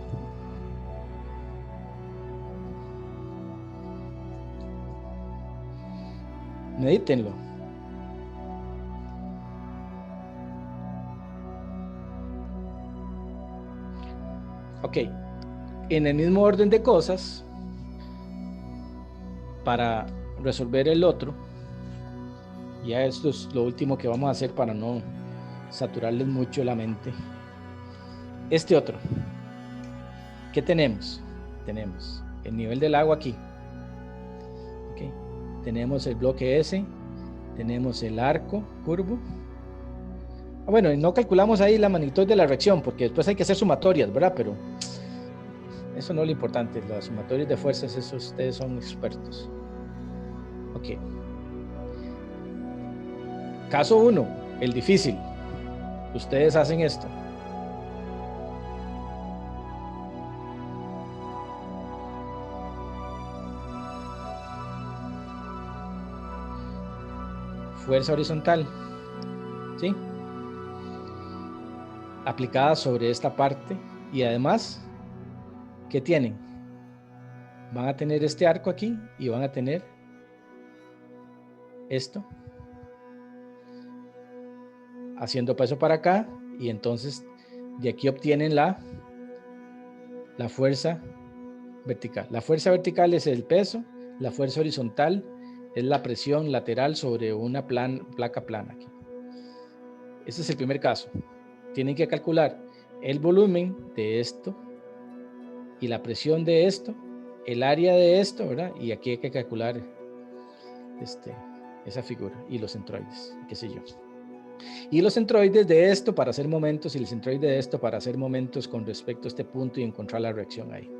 Speaker 1: Medítenlo. Ok. En el mismo orden de cosas, para resolver el otro, ya esto es lo último que vamos a hacer para no saturarles mucho la mente. Este otro, ¿qué tenemos? Tenemos el nivel del agua aquí. Okay. Tenemos el bloque S, tenemos el arco curvo, Bueno, no calculamos ahí la magnitud de la reacción, porque después hay que hacer sumatorias, ¿verdad? Pero eso no es lo importante. Las sumatorias de fuerzas, eso ustedes son expertos. Ok. Caso 1, el difícil. Ustedes hacen esto. Fuerza horizontal, ¿sí? Aplicada sobre esta parte, y además, ¿qué tienen? Van a tener este arco aquí y van a tener esto haciendo peso para acá, y entonces de aquí obtienen la fuerza vertical. La fuerza vertical es el peso, la fuerza horizontal es la presión lateral sobre una placa plana aquí. Este es el primer caso. Tienen que calcular el volumen de esto y la presión de esto, el área de esto, ¿verdad? Y aquí hay que calcular esa figura y los centroides, qué sé yo. Y los centroides de esto para hacer momentos y el centroide de esto para hacer momentos con respecto a este punto y encontrar la reacción ahí.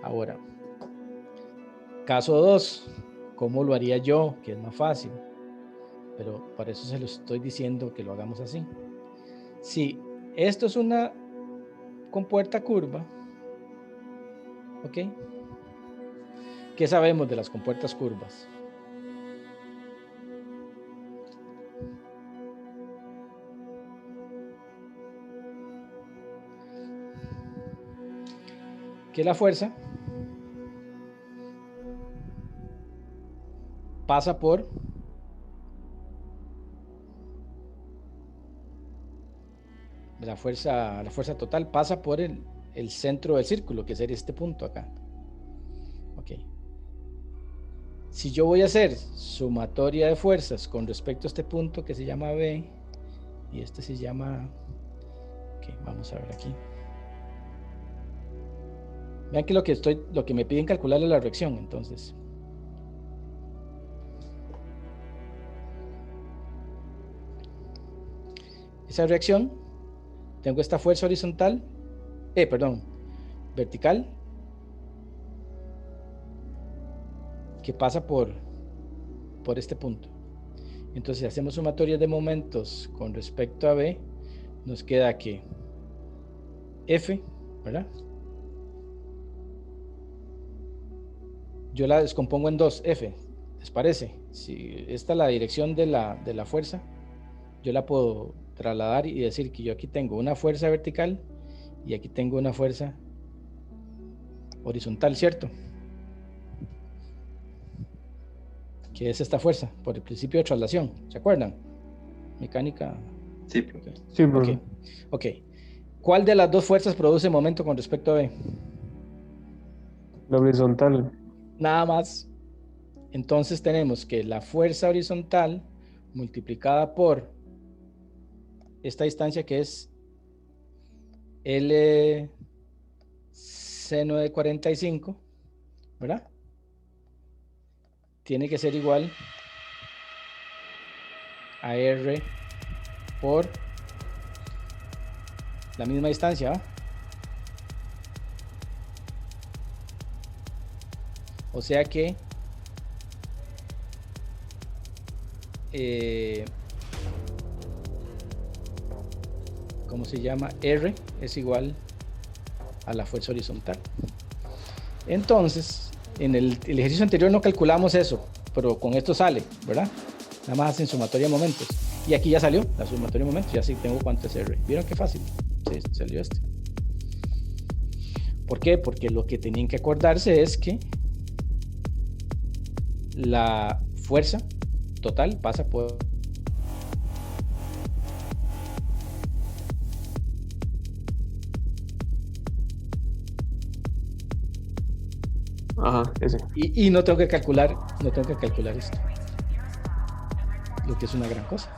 Speaker 1: Ahora, caso 2, ¿cómo lo haría yo? Que es más fácil, pero para eso se lo estoy diciendo que lo hagamos así. Si esto es una compuerta curva, ¿ok? ¿Qué sabemos de las compuertas curvas? Que la fuerza pasa por la fuerza total pasa por el centro del círculo, que sería este punto acá. Ok. Si yo voy a hacer sumatoria de fuerzas con respecto a este punto que se llama B y este se llama, ok, vamos a ver aquí. Vean que lo que me piden calcular es la reacción, entonces. Esa reacción, tengo esta fuerza horizontal, vertical, que pasa por este punto. Entonces, si hacemos sumatorias de momentos con respecto a B, nos queda que F, ¿verdad? Yo la descompongo en dos, F, ¿les parece? Si esta es la dirección de la fuerza, yo la puedo trasladar y decir que yo aquí tengo una fuerza vertical y aquí tengo una fuerza horizontal, ¿cierto? Que es esta fuerza, por el principio de traslación, ¿se acuerdan? Mecánica.
Speaker 3: Sí.
Speaker 1: Okay.
Speaker 4: Sí, profe.
Speaker 1: Ok. ¿Cuál de las dos fuerzas produce momento con respecto a B?
Speaker 4: La horizontal.
Speaker 1: Nada más. Entonces tenemos que la fuerza horizontal multiplicada por esta distancia que es L seno de 45, ¿verdad? Tiene que ser igual a R por la misma distancia, ¿va? O sea que ¿cómo se llama? R es igual a la fuerza horizontal. Entonces, en el ejercicio anterior no calculamos eso, pero con esto sale, ¿verdad? Nada más hacen sumatoria de momentos. Y aquí ya salió la sumatoria de momentos, ya sí tengo cuánto es R. ¿Vieron qué fácil? Sí, salió este. ¿Por qué? Porque lo que tenían que acordarse es que la fuerza total pasa por
Speaker 4: Ajá, ese.
Speaker 1: y no tengo que calcular esto, lo que es una gran cosa.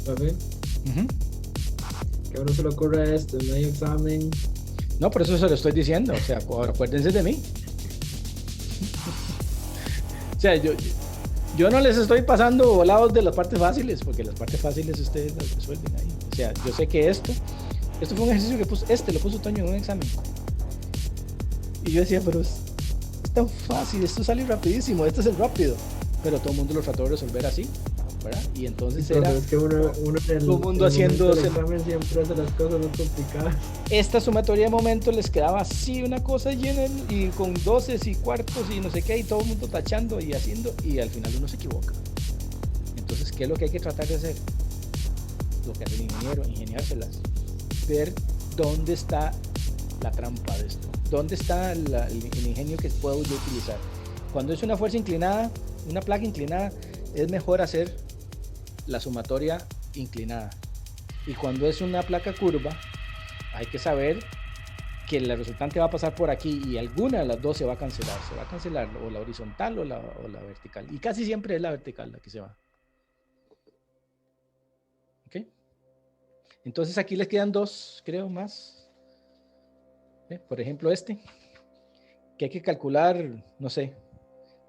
Speaker 2: Profe, que a uno se le ocurre esto, no hay examen.
Speaker 1: No, por eso se lo estoy diciendo, o sea, acuérdense de mí. sea, yo no les estoy pasando volados de las partes fáciles, porque las partes fáciles ustedes las resuelven ahí. O sea, yo sé que esto fue un ejercicio que lo puso Toño en un examen. Y yo decía, pero es tan fácil, esto sale rapidísimo, este es el rápido. Pero todo el mundo lo trató de resolver así, ¿verdad? Y entonces era...
Speaker 2: Es que uno
Speaker 1: todo el mundo haciendo...
Speaker 2: El examen siempre hace las cosas más complicadas.
Speaker 1: Esta sumatoria de momentos les quedaba así una cosa llena y con doces y cuartos y no sé qué, y todo el mundo tachando y haciendo, y al final uno se equivoca. Entonces, ¿qué es lo que hay que tratar de hacer? Lo que hace el ingeniero, ingeniárselas. Ver dónde está la trampa de esto. ¿Dónde está el ingenio que puedo yo utilizar? Cuando es una fuerza inclinada, una placa inclinada, es mejor hacer la sumatoria inclinada. Y cuando es una placa curva, hay que saber que la resultante va a pasar por aquí y alguna de las dos se va a cancelar. Se va a cancelar o la horizontal o la vertical. Y casi siempre es la vertical la que se va. ¿Ok? Entonces aquí les quedan dos, creo, más. Por ejemplo, que hay que calcular, no sé,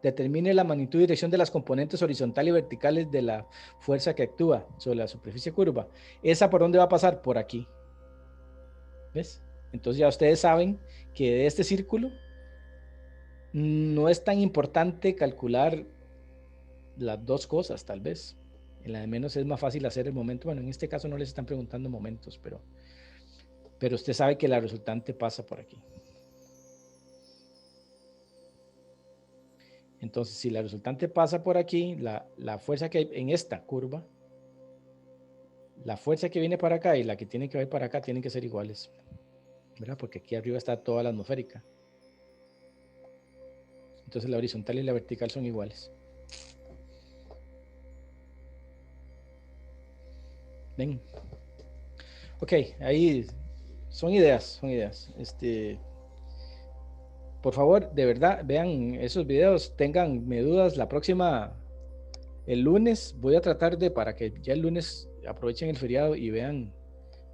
Speaker 1: determine la magnitud y dirección de las componentes horizontal y verticales de la fuerza que actúa sobre la superficie curva. ¿Esa por dónde va a pasar? Por aquí. ¿Ves? Entonces ya ustedes saben que de este círculo no es tan importante calcular las dos cosas, tal vez. En la de menos es más fácil hacer el momento. Bueno, en este caso no les están preguntando momentos, pero usted sabe que la resultante pasa por aquí. Entonces, si la resultante pasa por aquí, la fuerza que hay en esta curva, la fuerza que viene para acá y la que tiene que ir para acá tienen que ser iguales, ¿verdad? Porque aquí arriba está toda la atmosférica. Entonces, la horizontal y la vertical son iguales. ¿Ven? Ok, ahí son ideas. Por favor, de verdad, vean esos videos, tenganme dudas. El lunes, voy a tratar para que ya el lunes aprovechen el feriado y vean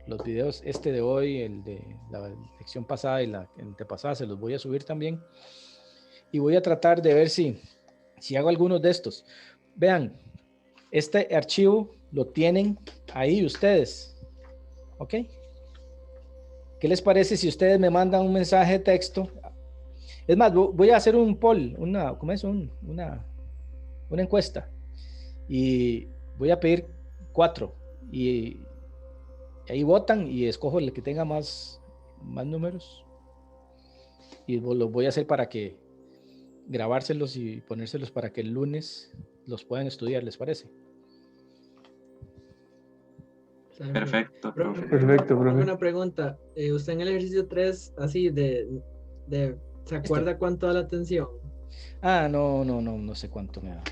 Speaker 1: los videos, de hoy, el de la lección pasada y la antepasada, se los voy a subir también. Y voy a tratar de ver si hago algunos de estos. Vean, este archivo lo tienen ahí ustedes, ¿ok? ¿Qué les parece si ustedes me mandan un mensaje de texto? Es más, voy a hacer un poll, una encuesta. Y voy a pedir 4. Y ahí votan y escojo el que tenga más números. Y los voy a hacer para que grabárselos y ponérselos para que el lunes los puedan estudiar, ¿les parece?
Speaker 3: Perfecto, profe.
Speaker 4: Perfecto, profe.
Speaker 2: Una pregunta. Usted en el ejercicio 3, así ¿se acuerda cuánto da la tensión?
Speaker 1: No sé cuánto me da.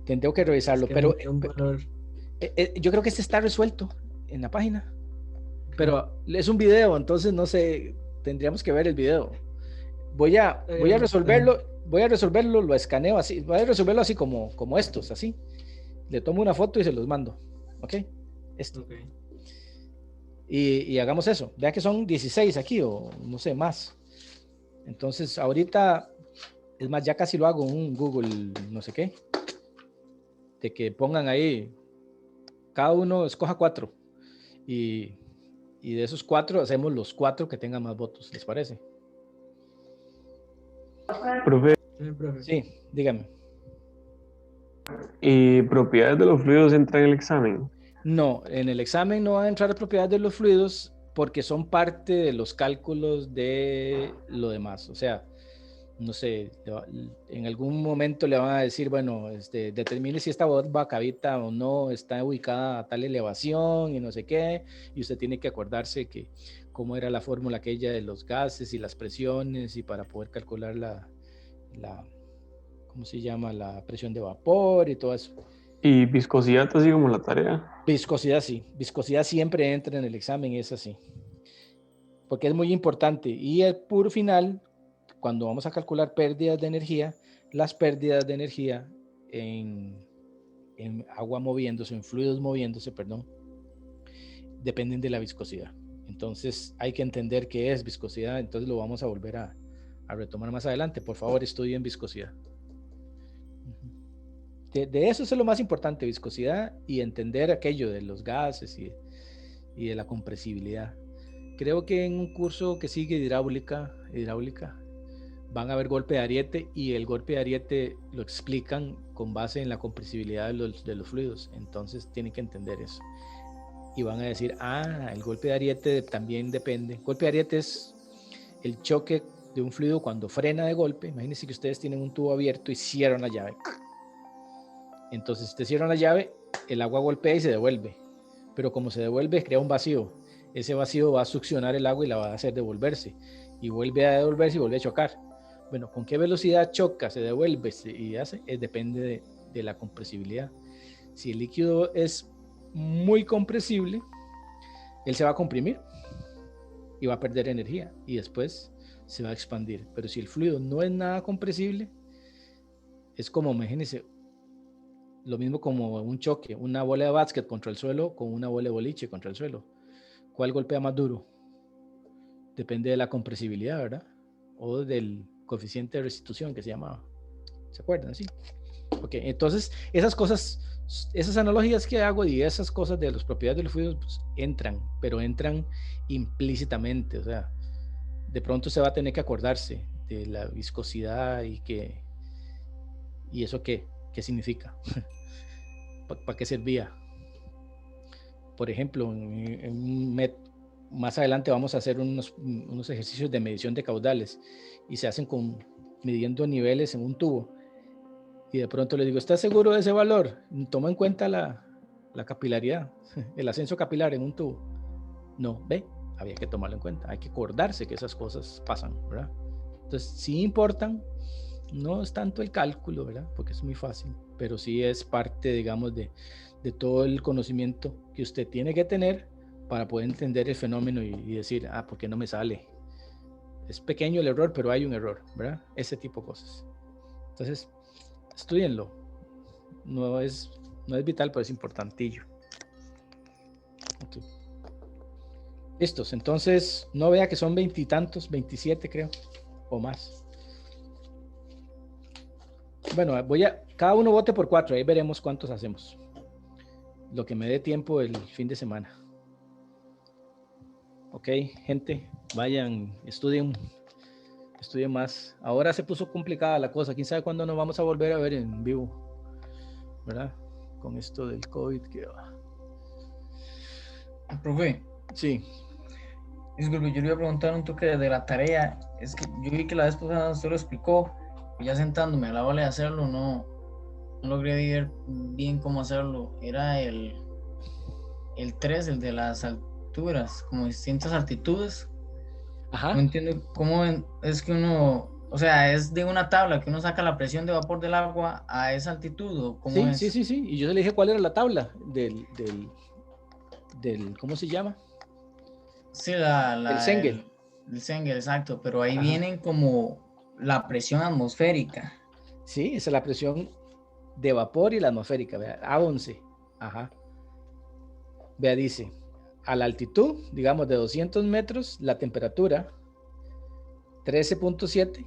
Speaker 1: Tendré que revisarlo, pero yo creo que está resuelto en la página. Pero es un video, entonces no sé, tendríamos que ver el video. Voy a resolverlo, lo escaneo así, voy a resolverlo así como estos, así. Le tomo una foto y se los mando. ¿Ok?
Speaker 2: Okay.
Speaker 1: Y hagamos eso. Vea que son 16 aquí o no sé, más. Entonces, ahorita, es más, ya casi lo hago en un Google, no sé qué. De que pongan ahí, cada uno escoja 4. Y de esos 4 hacemos los 4 que tengan más votos, ¿les parece?
Speaker 4: Profe,
Speaker 1: Sí, dígame.
Speaker 4: ¿y propiedades de los fluidos entran en el examen?
Speaker 1: No, en el examen no van a entrar propiedades de los fluidos porque son parte de los cálculos de lo demás. O sea, no sé, en algún momento le van a decir, bueno, determine si esta bomba cavita o no está ubicada a tal elevación y no sé qué, y usted tiene que acordarse que cómo era la fórmula aquella de los gases y las presiones y para poder calcular ¿cómo se llama? La presión de vapor y todo eso.
Speaker 4: ¿Y viscosidad así como la tarea?
Speaker 1: Viscosidad sí, viscosidad siempre entra en el examen, es así, porque es muy importante. Y por final, cuando vamos a calcular pérdidas de energía, las pérdidas de energía en agua moviéndose, en fluidos moviéndose, perdón, dependen de la viscosidad. Entonces hay que entender qué es viscosidad, entonces lo vamos a volver a retomar más adelante. Por favor, estudien viscosidad. de eso es lo más importante, viscosidad y entender aquello de los gases y de la compresibilidad. Creo que en un curso que sigue hidráulica, van a ver golpe de ariete, y el golpe de ariete lo explican con base en la compresibilidad de los fluidos. Entonces tienen que entender eso. Y van a decir, el golpe de ariete también depende. Golpe de ariete es el choque de un fluido cuando frena de golpe. Imagínense que ustedes tienen un tubo abierto y cierran la llave. Entonces, si ustedes cierran la llave, el agua golpea y se devuelve. Pero como se devuelve, crea un vacío. Ese vacío va a succionar el agua y la va a hacer devolverse. Y vuelve a devolverse y vuelve a chocar. Bueno, ¿con qué velocidad choca, se devuelve y hace? Depende de la compresibilidad. Si el líquido es muy compresible, él se va a comprimir y va a perder energía y después se va a expandir. Pero si el fluido no es nada compresible, es como, imagínense, lo mismo como un choque, una bola de básquet contra el suelo con una bola de boliche contra el suelo. ¿Cuál golpea más duro? Depende de la compresibilidad, ¿verdad? O del coeficiente de restitución que se llamaba. ¿Se acuerdan? Sí. Ok, entonces esas cosas, esas analogías que hago y esas cosas de las propiedades de los fluidos pues, pero entran implícitamente. O sea, de pronto se va a tener que acordarse de la viscosidad y eso qué significa, para qué servía. Por ejemplo, más adelante vamos a hacer unos ejercicios de medición de caudales y se hacen midiendo niveles en un tubo. Y de pronto le digo, ¿estás seguro de ese valor? Toma en cuenta la capilaridad, el ascenso capilar en un tubo. No, había que tomarlo en cuenta. Hay que acordarse que esas cosas pasan, ¿verdad? Entonces, sí importan, no es tanto el cálculo, ¿verdad? Porque es muy fácil, pero sí es parte, digamos, de todo el conocimiento que usted tiene que tener para poder entender el fenómeno y decir, ¿por qué no me sale? Es pequeño el error, pero hay un error, ¿verdad? Ese tipo de cosas. Entonces, estúdienlo. No es vital, pero es importantillo. Okay. Listos. Entonces, no vea que son 20 y tantos, 27 creo, o más. Bueno, cada uno vote por 4, ahí veremos cuántos hacemos. Lo que me dé tiempo el fin de semana. Ok, gente, vayan, estudien más. Ahora se puso complicada la cosa. ¿Quién sabe cuándo nos vamos a volver a ver en vivo? ¿Verdad? Con esto del COVID que va.
Speaker 7: Profe.
Speaker 1: Sí.
Speaker 7: Disculpe, yo le iba a preguntar un toque de la tarea. Es que yo vi que la vez pasada usted lo explicó. Y ya sentándome a la hora de hacerlo, no logré ver bien cómo hacerlo. Era el 3, el de las alturas, como distintas altitudes.
Speaker 1: Ajá.
Speaker 7: No entiendo cómo es que uno, o sea, es de una tabla que uno saca la presión de vapor del agua a esa altitud, ¿o cómo es?
Speaker 1: Sí. Y yo le dije cuál era la tabla del ¿cómo se llama?
Speaker 7: Sí,
Speaker 1: el Cengel.
Speaker 7: El Cengel, exacto, pero ahí vienen como la presión atmosférica.
Speaker 1: Sí, esa es la presión de vapor y la atmosférica, vea, A11. Ajá. Vea, dice, a la altitud, digamos, de 200 metros, la temperatura 13.7.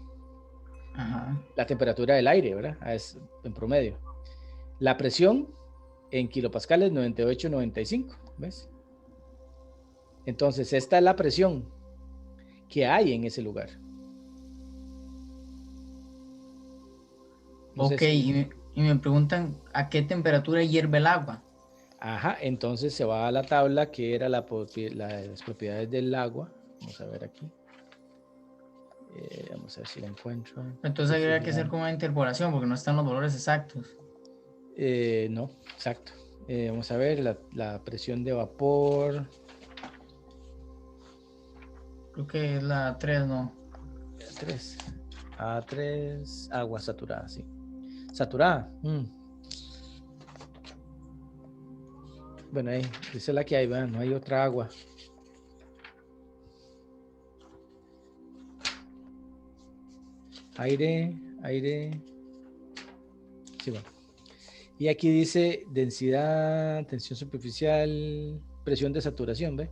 Speaker 7: Ajá.
Speaker 1: La temperatura del aire, ¿verdad? Es en promedio. La presión en kilopascales 98-95, ¿ves? Entonces, esta es la presión que hay en ese lugar. No
Speaker 7: ok, y me preguntan a qué temperatura hierve el agua.
Speaker 1: Ajá, entonces se va a la tabla que era las propiedades del agua. Vamos a ver aquí. Vamos a ver si la encuentro.
Speaker 7: Entonces habría que hacer como una interpolación porque no están los valores exactos.
Speaker 1: No, exacto. Vamos a ver la presión de vapor.
Speaker 7: Creo que es la 3, ¿no?
Speaker 1: A3, agua saturada, sí. Saturada. Bueno, ahí, esa es la que hay, ¿verdad? No hay otra agua. Aire. Sí, bueno. Y aquí dice densidad, tensión superficial, presión de saturación, ¿ve?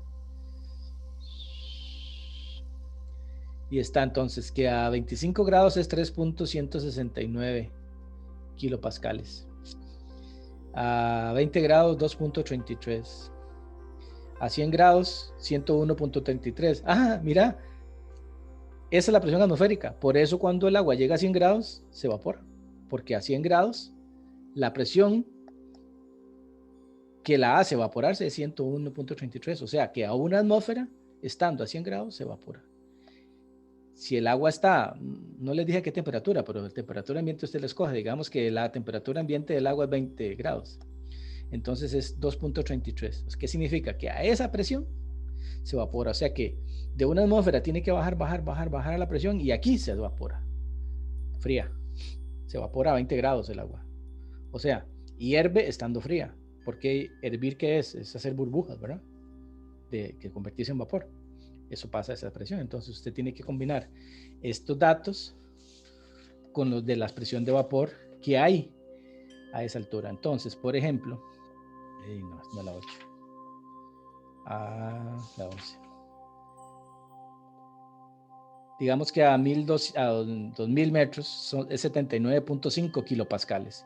Speaker 1: Y está entonces que a 25 grados es 3.169 kilopascales. A 20 grados, 2.33. A 100 grados, 101.33. Ah, mira, esa es la presión atmosférica. Por eso cuando el agua llega a 100 grados, se evapora. Porque a 100 grados, la presión que la hace evaporarse es 101.33. O sea, que a una atmósfera, estando a 100 grados, se evapora. Si el agua está, no les dije qué temperatura, pero la temperatura ambiente usted la escoge. Digamos que la temperatura ambiente del agua es 20 grados. Entonces es 2.33. ¿Qué significa? Que a esa presión se evapora. O sea que de una atmósfera tiene que bajar a la presión y aquí se evapora. Fría. Se evapora a 20 grados el agua. O sea, hierve estando fría. Porque hervir, ¿qué es? Es hacer burbujas, ¿verdad? Que convertirse en vapor. Eso pasa a esa presión. Entonces usted tiene que combinar estos datos con los de la presión de vapor que hay a esa altura. Entonces, por ejemplo, no la 8. La 11. Digamos que a 2000 metros es 79.5 kilopascales.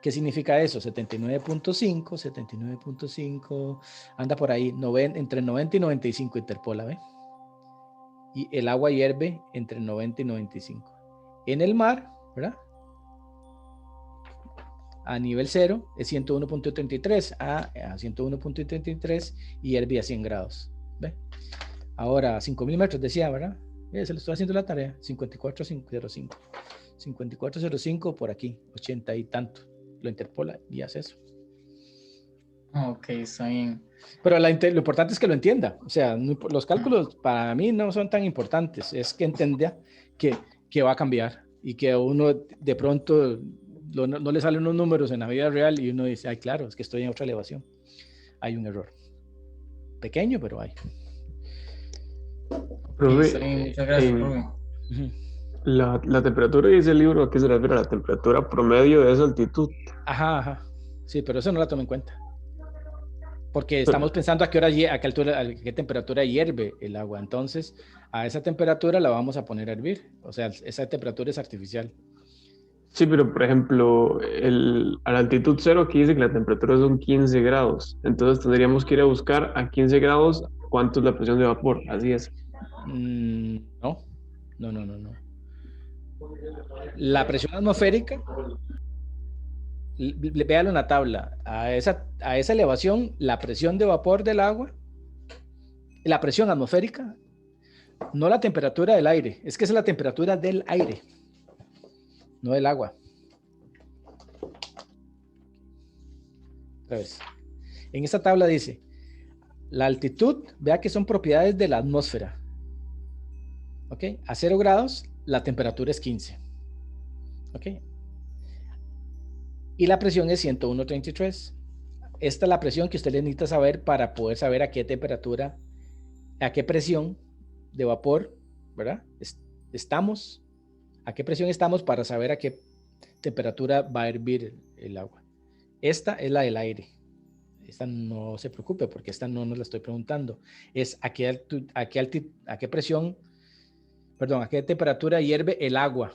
Speaker 1: ¿Qué significa eso? 79.5, anda por ahí, entre 90 y 95 interpola, ¿ve? Y el agua hierve entre 90 y 95. En el mar, ¿verdad? A nivel cero es 101.33 a 101.33 y hierve a 100 grados. ¿Ve? Ahora, a 5000 metros decía, ¿verdad? Se le estoy haciendo la tarea. 5405. 5405 por aquí, 80 y tanto. Lo interpola y hace eso.
Speaker 7: Ok, está bien.
Speaker 1: Pero lo importante es que lo entienda. O sea, los cálculos para mí no son tan importantes. Es que entienda que va a cambiar y que a uno de pronto no le salen unos números en la vida real y uno dice, ay, claro, es que estoy en otra elevación. Hay un error. Pequeño, pero hay.
Speaker 7: Profe, muchas gracias, profe.
Speaker 4: La temperatura dice el libro, ¿a qué se refiere? La temperatura promedio de esa altitud.
Speaker 1: Ajá. Sí, pero eso no la tomo en cuenta. Porque estamos pensando a qué altura, a qué temperatura hierve el agua. Entonces, a esa temperatura la vamos a poner a hervir. O sea, esa temperatura es artificial.
Speaker 4: Sí, pero por ejemplo, a la altitud cero aquí dice que la temperatura son 15 grados. Entonces tendríamos que ir a buscar a 15 grados cuánto es la presión de vapor. Así es.
Speaker 1: No. La presión atmosférica, véalo en la tabla, a esa elevación, la presión de vapor del agua, la presión atmosférica, no la temperatura del aire, es que esa es la temperatura del aire, no del agua. Otra vez. En esta tabla dice, la altitud, vea que son propiedades de la atmósfera. ¿Ok? A 0 grados, la temperatura es 15. ¿Ok? Y la presión es 101.33. Esta es la presión que usted necesita saber para poder saber a qué temperatura, a qué presión de vapor, ¿verdad? Estamos, a qué presión estamos para saber a qué temperatura va a hervir el agua. Esta es la del aire. Esta no se preocupe porque esta no nos la estoy preguntando. Es a qué presión, perdón, a qué temperatura hierve el agua.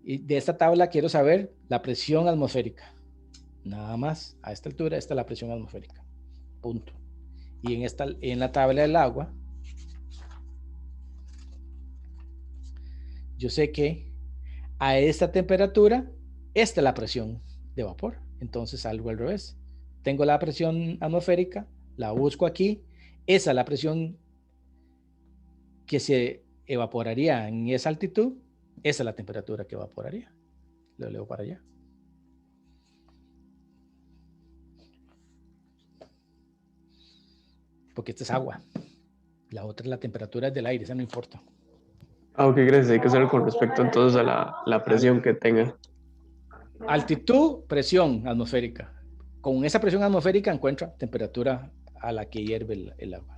Speaker 1: Y de esta tabla quiero saber la presión atmosférica. Nada más, a esta altura, esta es la presión atmosférica. Punto. Y en la tabla del agua, yo sé que a esta temperatura, esta es la presión de vapor. Entonces algo al revés. Tengo la presión atmosférica, la busco aquí. Esa es la presión que se evaporaría en esa altitud. Esa es la temperatura que evaporaría. Lo leo para allá. Porque esta es agua. La otra es la temperatura del aire, esa no importa.
Speaker 4: Ok, gracias. Hay que hacerlo con respecto entonces a la presión que tenga.
Speaker 1: Altitud, presión atmosférica. Con esa presión atmosférica encuentra temperatura a la que hierve el agua.